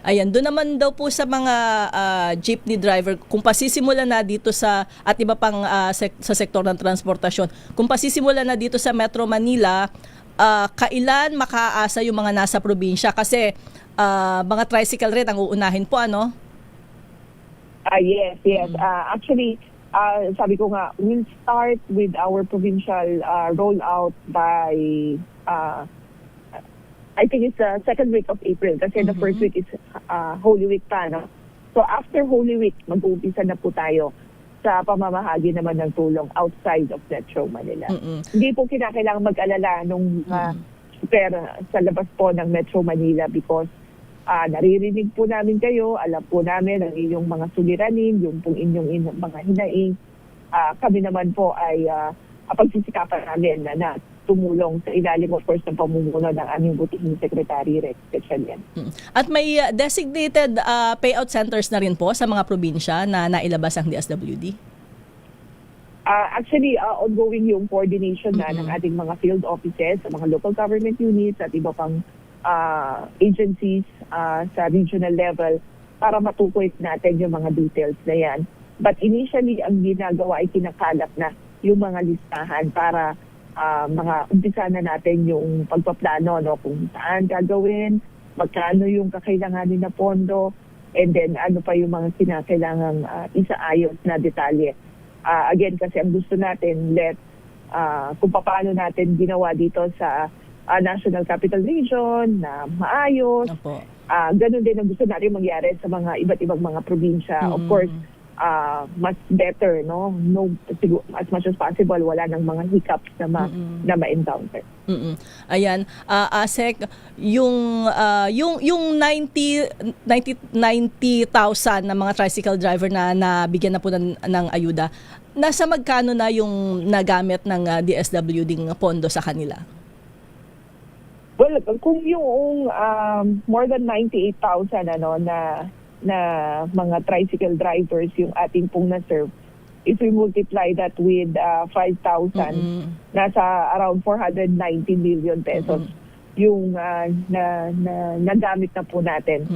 Ayan, doon naman daw po sa mga jeepney driver, kung pasisimula na dito sa, at iba pang sa sektor ng transportasyon, kung pasisimula na dito sa Metro Manila, kailan makaasa yung mga nasa probinsya? Kasi mga tricycle rin ang uunahin po, ano? Yes. Actually, sabi ko nga, we'll start with our provincial rollout by, I think it's the second week of April kasi the first week is Holy Week pa, no? So after Holy Week, mag-uumpisa na po tayo sa pamamahagi naman ng tulong outside of Metro Manila. Hindi po kinakailangan mag-alala nung sa labas po ng Metro Manila because naririnig po namin kayo, alam po namin ang inyong mga suliranin, yung pong inyong mga hinaing. Kami naman po ay pagsisikapan namin na tumulong sa ilalim, of course, ng pamumuno ng aming butihing Secretary Rex Gatchalian. At may designated payout centers na rin po sa mga probinsya na nailabas ang DSWD? Actually, ongoing yung coordination na ng ating mga field offices sa mga local government units at iba pang agencies sa regional level para matukoy natin yung mga details na yan. But initially, ang ginagawa ay kinakalap na yung mga listahan para mga umpisa na natin yung pagpaplano, no, kung saan gagawin, magkano yung kakailanganin na pondo, and then ano pa yung mga kinakailangang isaayos na detalye. Again, kasi ang gusto natin, kung paano natin ginawa dito sa National Capital Region na maayos. Ganun din ang gusto natin mangyari sa mga iba't ibang mga probinsya. Of course, mas better, no, as much as possible, wala nang mga hiccups na ma-encounter. Ayan, ASEC, yung 90,000 na mga tricycle driver na nabigyan na po ng ayuda, nasa magkano na yung nagamit ng DSWD pondo sa kanila? Well, kung yung more than 98,000 na mga tricycle drivers yung ating pong na-serve, if we multiply that with 5,000, nasa around 490 million pesos yung nagamit na po natin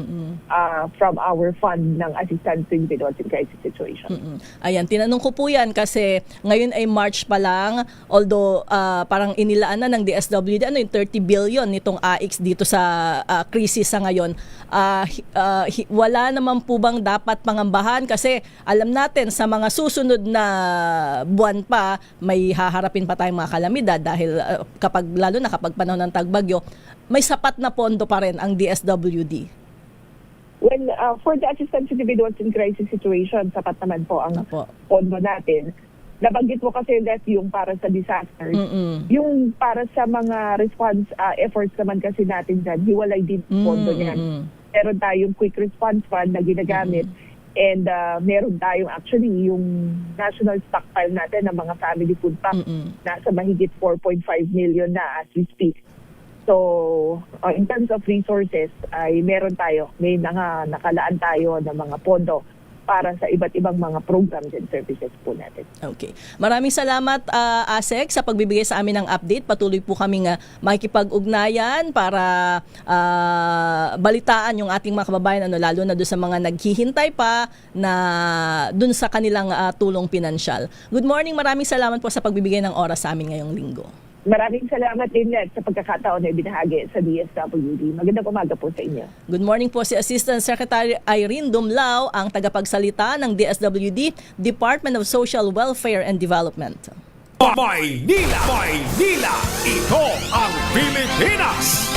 from our fund ng assistance to individuals in crisis situation. Ayan, tinanong ko po yan kasi ngayon ay March pa lang, although parang inilaan na ng DSWD yung 30 billion nitong AIX dito sa krisis sa ngayon. Wala naman po bang dapat pangambahan kasi alam natin sa mga susunod na buwan pa may haharapin pa tayong mga kalamidad dahil lalo na kapag panahon ng tagbagyo, may sapat na pondo pa rin ang DSWD. Well, for the assistance to individuals in crisis situation, sapat naman po ang pondo natin. Nabanggit mo kasi that yung para sa disasters. Yung para sa mga response efforts naman kasi natin dyan, hiwalay din pondo niyan. Meron tayong quick response fund na ginagamit and meron tayong actually yung national stockpile natin ng mga family food packs nasa mahigit 4.5 million na as we speak. So, in terms of resources, ay meron tayo, may nakalaan tayo ng mga pondo para sa iba't ibang mga programs and services po natin. Okay. Maraming salamat, ASEC, sa pagbibigay sa amin ng update. Patuloy po kaming makikipag-ugnayan para balitaan yung ating mga kababayan, lalo na doon sa mga naghihintay pa na doon sa kanilang tulong pinansyal. Good morning, maraming salamat po sa pagbibigay ng oras sa amin ngayong linggo. Maraming salamat din sa pagkakataon na ibinahagi sa DSWD. Magandang umaga po sa inyo. Good morning po si Assistant Secretary Irene Dumlao, ang tagapagsalita ng DSWD, Department of Social Welfare and Development. Maynila! Maynila! Ito ang Pilipinas!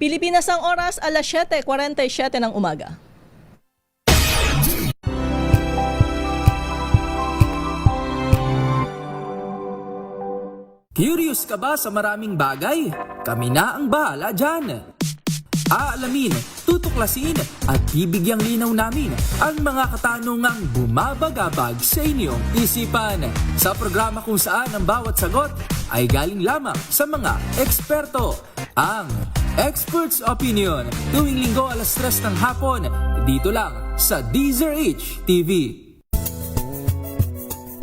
Pilipinas ang oras, alas 7:47 ng umaga. Curious ka ba sa maraming bagay? Kami na ang bahala dyan. Aalamin, tutuklasin at bibigyang linaw namin ang mga katanungang bumabagabag sa inyong isipan. Sa programa kung saan ang bawat sagot ay galing lamang sa mga eksperto. Ang Expert's Opinion, tuwing linggo alas 3 ng hapon, dito lang sa DZRH TV.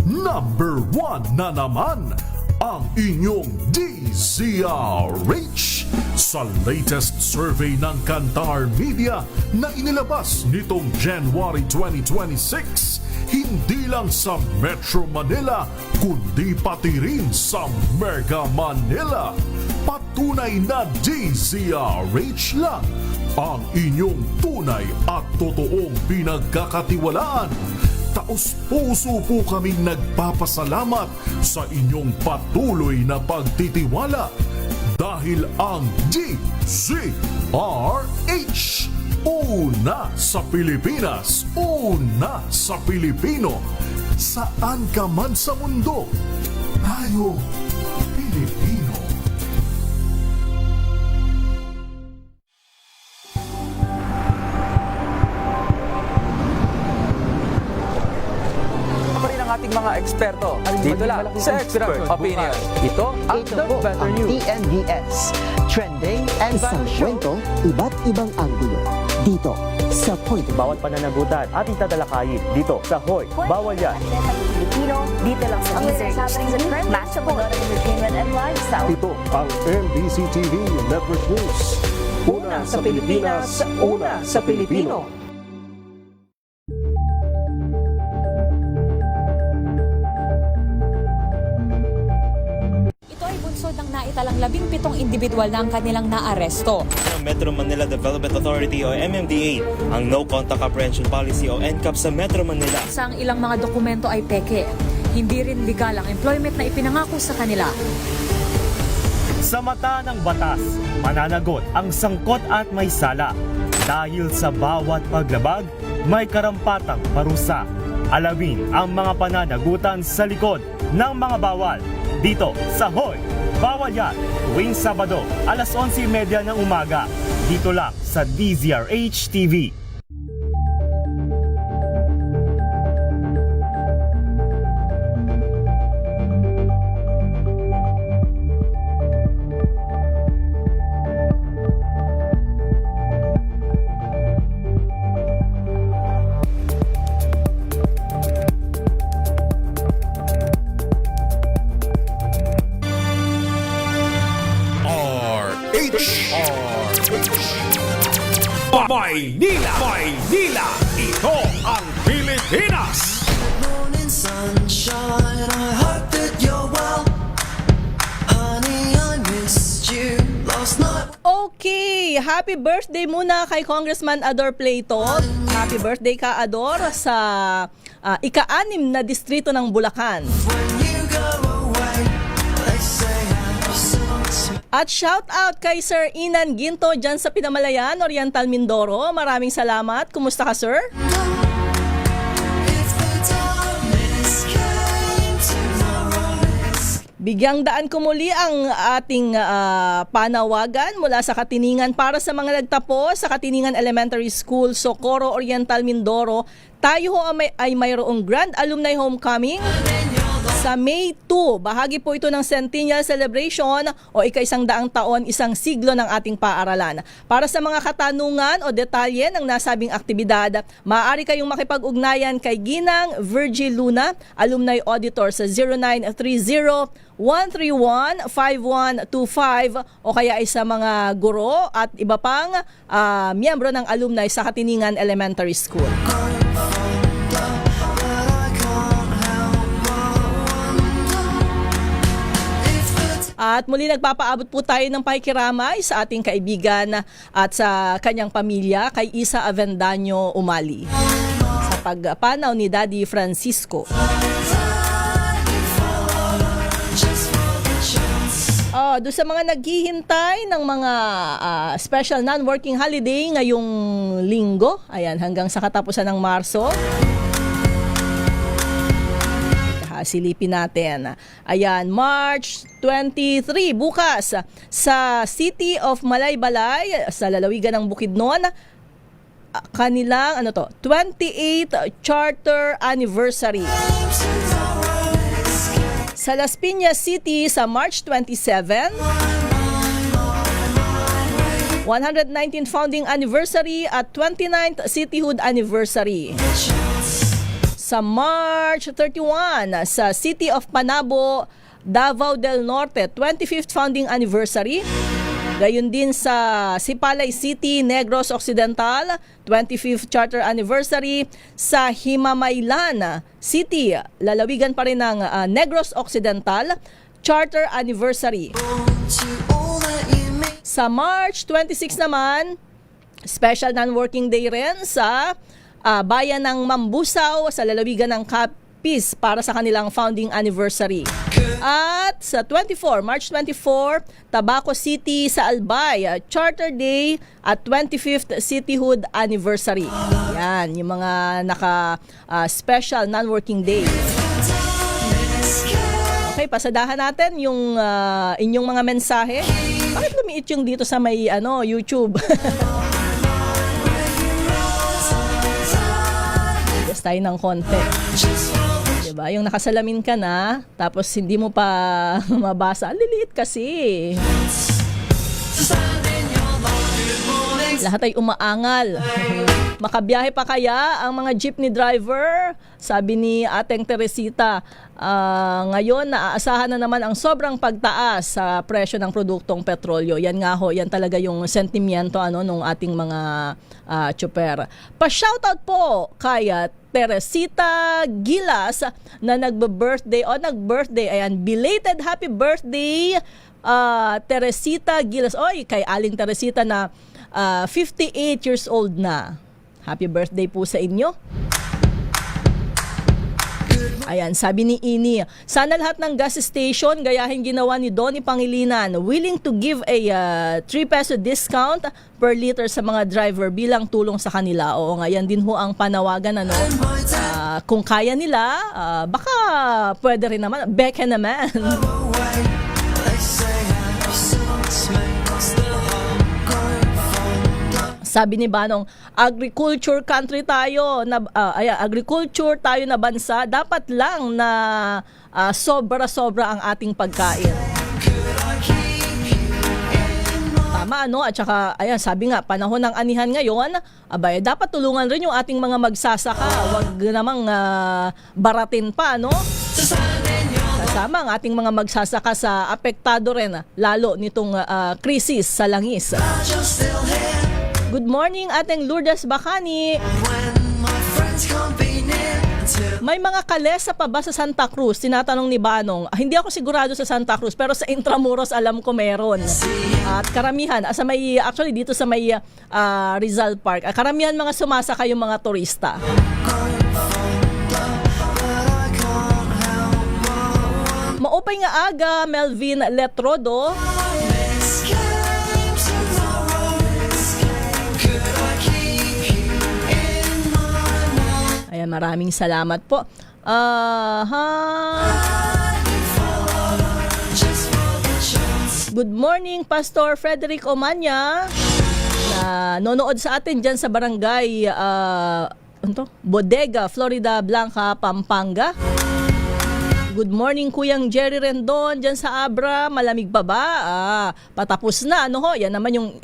Number 1 na naman ang inyong DZRH sa latest survey ng Kantar Media na inilabas nitong January 2026. Hindi lang sa Metro Manila, kundi pati rin sa Mega Manila. Patunay na DZRH lang ang inyong tunay at totoong pinagkakatiwalaan. Taos-puso po kaming nagpapasalamat sa inyong patuloy na pagtitiwala dahil ang DZRH, una sa Pilipinas, una sa Pilipino. Saan ka man sa mundo, tayo Pilipino. Ating mga eksperto dito lang sa Expert Opinion. Ito ang The Better News. TNVS. Trending and isang kwento, iba't ibang anggulo. Dito sa Point. Bawat pananagutan ating tatalakayin dito sa Hoy, Bawal Yan. Pilipino, dito lang sa DZRH, matchable entertainment and lifestyle. Ito ang MBC TV Network News. Una sa Pilipinas, una sa Pilipino. Ng naitalang 17 individual na ang kanilang naaresto. Metro Manila Development Authority o MMDA ang No Contact Apprehension Policy o NCAP sa Metro Manila. Sa ang ilang mga dokumento ay peke. Hindi rin legal ang employment na ipinangako sa kanila. Sa mata ng batas, mananagot ang sangkot at may sala. Dahil sa bawat paglabag, may karampatang parusa. Alamin ang mga pananagutan sa likod ng mga bawal. Dito sa Hoy, Bawal Yan, tuwing Sabado, alas 11:30 ng umaga. Dito lang sa DZRH TV. Okay, happy birthday muna kay Congressman Ador Plato. Happy birthday ka, Ador, sa ika-6 na distrito ng Bulacan. At shout out kay Sir Inan Ginto dyan sa Pinamalayan, Oriental Mindoro. Maraming salamat. Kumusta ka, sir? Bigyang daan ko muli ang ating panawagan mula sa Katiningan para sa mga nagtapos sa Katiningan Elementary School, Socorro, Oriental Mindoro. Tayo ho ay mayroong Grand Alumni Homecoming sa May 2. Bahagi po ito ng Centennial Celebration o ika-100 taon, isang siglo ng ating paaralan. Para sa mga katanungan o detalye ng nasabing aktibidad, maaari kayong makipag-ugnayan kay Ginang Virgil Luna, Alumni Auditor sa 0930-131-5125 o kaya ay sa mga guro at iba pang miyembro ng alumni sa Katiningan Elementary School. At muli nagpapaabot po tayo ng pakikiramay sa ating kaibigan at sa kanyang pamilya kay Isa Avendaño Umali sa pagpanaw ni Daddy Francisco. Doon sa mga naghihintay ng mga special non-working holiday ngayong linggo, ayan, hanggang sa katapusan ng Marso. Silipin natin. Ayan, March 23, bukas, sa City of Malaybalay, sa lalawigan ng Bukidnon, kanilang 28th Charter Anniversary. Sa Las Piñas City, sa March 27, 119th Founding Anniversary at 29th Cityhood Anniversary. Sa March 31, sa City of Panabo, Davao del Norte, 25th Founding Anniversary. Gayon din sa Sipalay City, Negros Occidental, 25th Charter Anniversary. Sa Himamaylan City, lalawigan pa rin ng Negros Occidental, Charter Anniversary. Sa March 26 naman, special non-working day rin sa bayan ng Mambusaw sa lalawigan ng Capiz para sa kanilang founding anniversary. At sa March 24, Tabaco City sa Albay, Charter Day at 25th Cityhood Anniversary. Yan, yung mga special non-working day. Okay, pasadahan natin yung inyong mga mensahe. Bakit lumiit yung dito sa may YouTube? Tayo ng konti. Diba? Yung nakasalamin ka na, tapos hindi mo pa mabasa. Liliit kasi. Lahat ay umaangal. Makabiyahe pa kaya ang mga jeepney driver? Sabi ni Ateng Teresita, ngayon naaasahan na naman ang sobrang pagtaas sa presyo ng produktong petrolyo. Yan nga ho, yan talaga yung sentimiento nung ating mga tsuper. Pa-shoutout po kay Teresita Gilas na nagbe-birthday nag-birthday. Ayan, belated happy birthday Teresita Gilas. Oy, kay Aling Teresita na 58 years old na. Happy birthday po sa inyo. Ayan, sabi ni Ini, sana lahat ng gas station gayahin ginawa ni Donnie Pangilinan, willing to give a 3 peso discount per liter sa mga driver bilang tulong sa kanila. Oo nga, yan din ho ang panawagan. Kung kaya nila, baka pwede rin naman. Beke naman. Sabi ni Banong, agriculture country tayo, agriculture tayo na bansa, dapat lang na sobra-sobra ang ating pagkain. Tama, At saka, ayan, sabi nga, panahon ng anihan ngayon, dapat tulungan rin yung ating mga magsasaka. Huwag namang baratin pa, Kasama ang ating mga magsasaka sa apektado rin, lalo nitong krisis sa langis. Good morning, ating Lourdes Bacani. May mga kalesa pa ba sa Santa Cruz? Tinatanong ni Banong. Hindi ako sigurado sa Santa Cruz, pero sa Intramuros alam ko meron. At karamihan, actually dito sa may Rizal Park, karamihan mga sumasakay yung mga turista. Maupay nga aga, Melvin Letrodo. Ayan, maraming salamat po. Good morning, Pastor Frederick Omanya. Nonood sa atin dyan sa barangay Bodega, Florida Blanca, Pampanga. Good morning, Kuyang Jerry Rendon dyan sa Abra. Malamig pa ba? Patapos na. Yan naman yung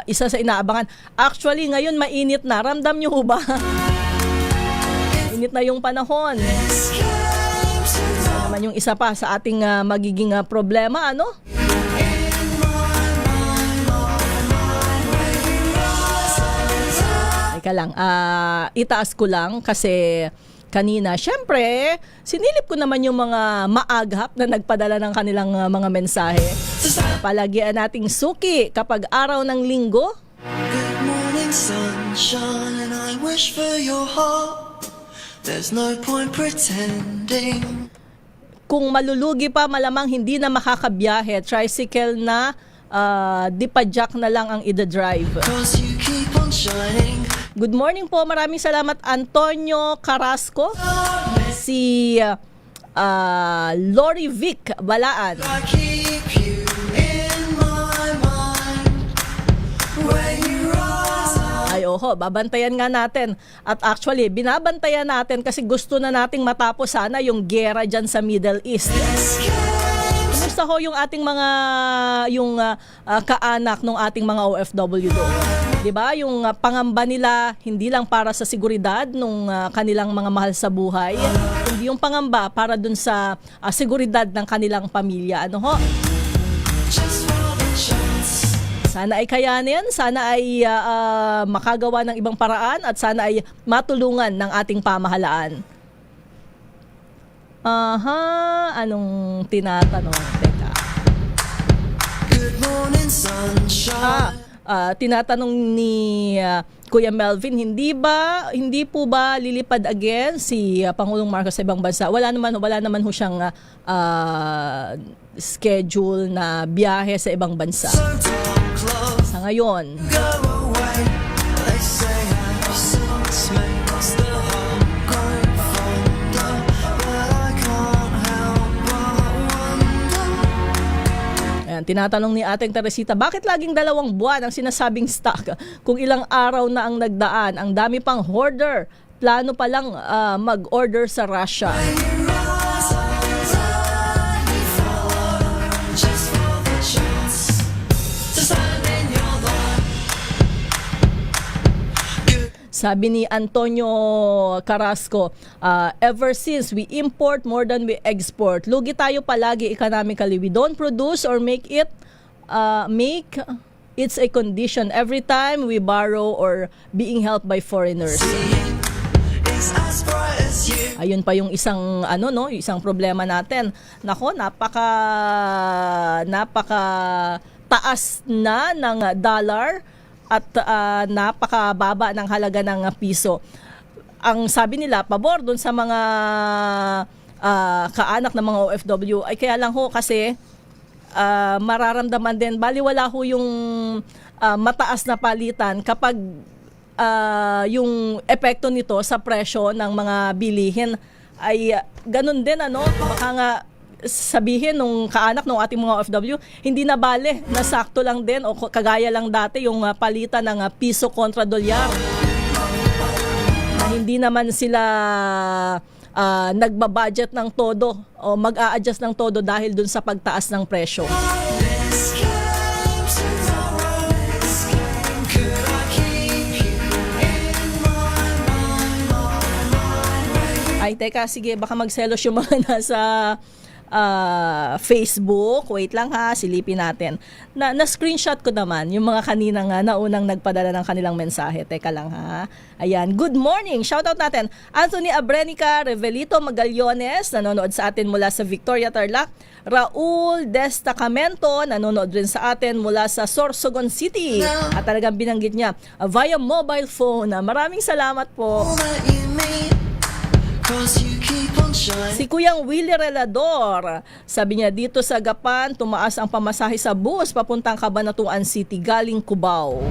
isa sa inaabangan. Actually, ngayon mainit na. Ramdam nyo ba? Init na yung panahon. Naman yung isa pa sa ating magiging problema, Teka lang, itaas ko lang kasi kanina, syempre, sinilip ko naman yung mga maaghap na nagpadala ng kanilang mga mensahe. Palagian nating suki kapag araw ng linggo. Good morning, sunshine. I wish for your heart. There's no point pretending. Kung malulugi pa, malamang hindi na makakabiyahe. Tricycle na, dipadjak na lang ang ida-drive. Cause you keep on shining. Good morning po. Maraming salamat, Antonio Carrasco. Si Lori Vic Balaan. I keep you in my mind. When you rise up. Ay, babantayan nga natin. At actually, binabantayan natin kasi gusto na nating matapos sana yung gera dyan sa Middle East. Kumusta ho yung ating mga kaanak ng ating mga OFW doon? 'Di ba? Yung pangamba nila hindi lang para sa seguridad nung kanilang mga mahal sa buhay, hindi yung pangamba para dun sa seguridad ng kanilang pamilya. Sana ay kayanin, sana ay makagawa ng ibang paraan at sana ay matulungan ng ating pamahalaan. Anong tinatanong? Teka. Good morning, sunshine. Tinatanong ni Kuya Melvin, hindi po ba lilipad again si Pangulong Marcos sa ibang bansa? Wala naman ho siyang schedule na biyahe sa ibang bansa. Sa ngayon. Tinatanong ni ating Teresita, bakit laging 2 buwan ang sinasabing stock? Kung ilang araw na ang nagdaan, ang dami pang hoarder. Plano pa lang mag-order sa Russia. Sabi ni Antonio Carrasco, ever since we import more than we export, lugi tayo palagi economically. We don't produce or make it's a condition every time we borrow or being helped by foreigners. Ayun pa yung isang isang problema natin. Nako, napaka taas na ng dollar at napakababa ng halaga ng piso. Ang sabi nila, pabor dun sa mga kaanak ng mga OFW ay kaya lang ho kasi mararamdaman din, baliwala ho yung mataas na palitan kapag yung epekto nito sa presyo ng mga bilihin ay ganun din baka nga sabihin nung kaanak ng ating mga OFW, hindi na bale, nasakto lang din o kagaya lang dati yung palitan ng piso kontra dolyar. Hindi naman sila nagbabudget ng todo o mag-a-adjust ng todo dahil dun sa pagtaas ng presyo. Ay, teka, sige, baka magselos yung mga nasa Facebook. Wait lang ha, silipin natin. Na-screenshot ko naman yung mga kanina nga na unang nagpadala ng kanilang mensahe. Teka lang ha. Ayan, good morning. Shoutout natin. Anthony Abrenica, Revelito Magallones, nanonood sa atin mula sa Victoria, Tarlac. Raul Destacamento, nanonood rin sa atin mula sa Sorsogon City. At talagang binanggit niya via mobile phone. Maraming salamat po. Si Kuyang Willie Relador, sabi niya dito sa Gapan, tumaas ang pamasahe sa bus papuntang Cabanatuan City galing Cubao.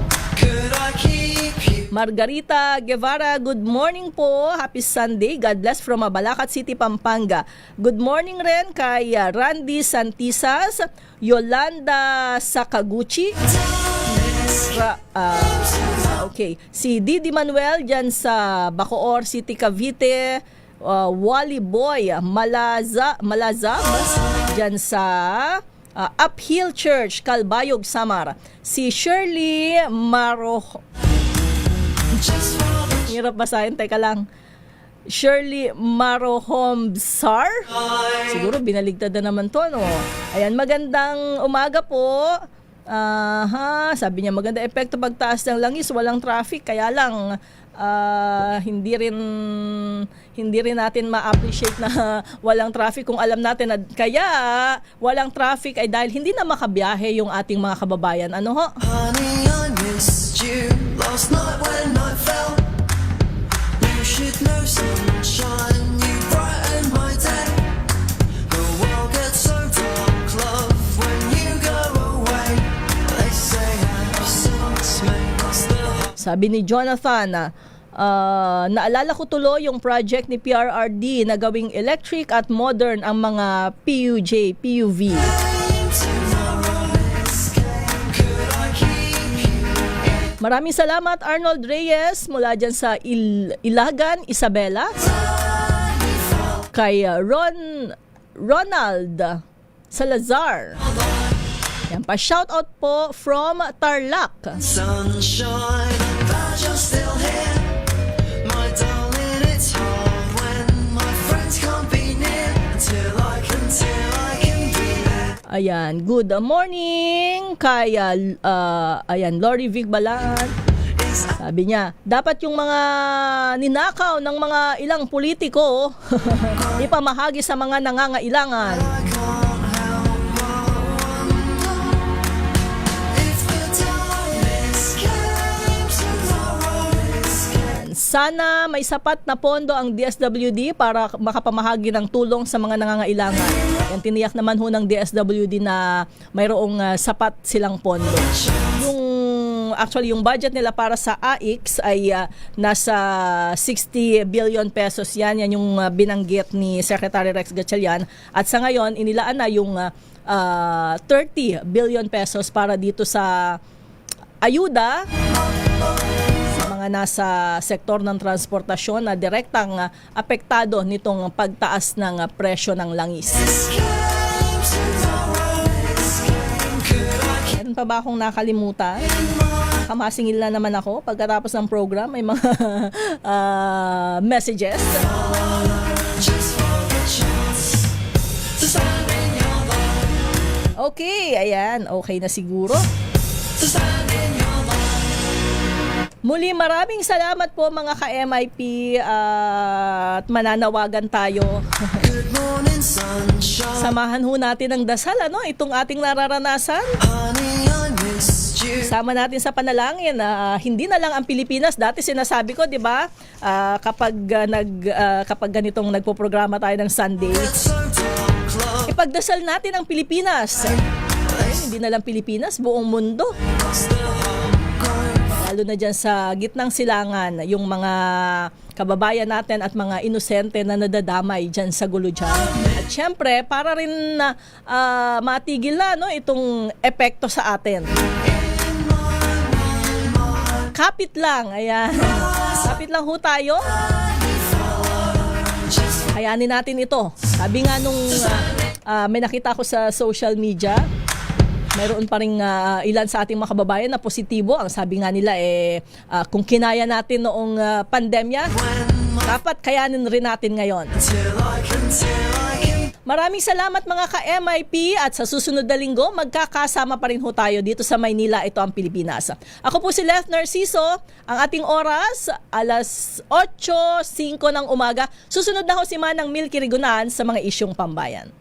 Margarita Guevara, good morning po. Happy Sunday. God bless from Mabalacat City, Pampanga. Good morning rin kay Randy Santisas, Yolanda Sakaguchi. Okay. Si Didi Manuel dyan sa Bacoor City, Cavite. Wally Boy Malazab dyan sa Uphill Church, Calbayog, Samar. Si Shirley hirap basahin, teka lang. Shirley Marohomsar. Siguro binaligtad na naman to, no? Ayan, magandang umaga po. Sabi niya maganda epekto pagtaas ng langis, walang traffic, kaya lang hindi rin natin ma-appreciate na walang traffic kung alam natin na kaya walang traffic ay dahil hindi na makabiyahe yung ating mga kababayan. Ano ho? Honey, I missed you last night when night fell. You should know sunshine, you brighten my day. The world gets so dark, love, when you go away. They say absence makes the heart. Sabi ni Jonathan, naalala ko tuloy yung project ni PRRD na gawing electric at modern ang mga PUV. Maraming salamat Arnold Reyes mula dyan sa Ilagan, Isabela. Kay Ronald Salazar. Yan pa, shoutout po from Tarlac. Sunshine, glad you're still here. My darling, it's hard when my friends can't be near. Until I can be there. Ayan, good morning kay Lori Vic Balan. Sabi niya, dapat yung mga ninakaw ng mga ilang politiko ipamahagi sa mga nangangailangan. Sana may sapat na pondo ang DSWD para makapamahagi ng tulong sa mga nangangailangan. Yan, tiniyak naman ho ng DSWD na mayroong sapat silang pondo. Yung budget nila para sa AIX ay nasa 60 billion pesos yan. Yan yung binanggit ni Secretary Rex Gatchalian. At sa ngayon, inilaan na yung 30 billion pesos para dito sa ayuda mga nasa sektor ng transportasyon na direktang apektado nitong pagtaas ng presyo ng langis. Meron pa ba akong nakalimutan? Kamasingil na naman ako. Pagkatapos ng program, may mga messages. Okay, ayan. Okay na siguro. Muli, maraming salamat po mga ka-MIP at mananawagan tayo. Samahan ho natin ang dasal, itong ating nararanasan. Sama natin sa panalangin na hindi na lang ang Pilipinas. Dati sinasabi ko, di ba, kapag ganitong nagpo-programa tayo ng Sunday, ipagdasal natin ang Pilipinas. Hindi na lang Pilipinas, buong mundo. Lalo na dyan sa gitnang silangan, yung mga kababayan natin at mga inosente na nadadamay dyan sa gulo dyan. At syempre, para rin matigil na itong epekto sa atin. Kapit lang, ayan. Kapit lang ho tayo. Kayanin natin ito. Sabi nga nung may nakita ko sa social media, mayroon pa rin ilan sa ating mga kababayan na positibo. Ang sabi nga nila kung kinaya natin noong pandemya, dapat kayanin rin natin ngayon. Maraming salamat mga ka-MIP at sa susunod na linggo, magkakasama pa rin ho tayo dito sa Maynila, ito ang Pilipinas. Ako po si Leth Narciso, ang ating oras, alas 8:05 ng umaga. Susunod na ho si Manang Milky Rigunan sa mga isyong pambayan.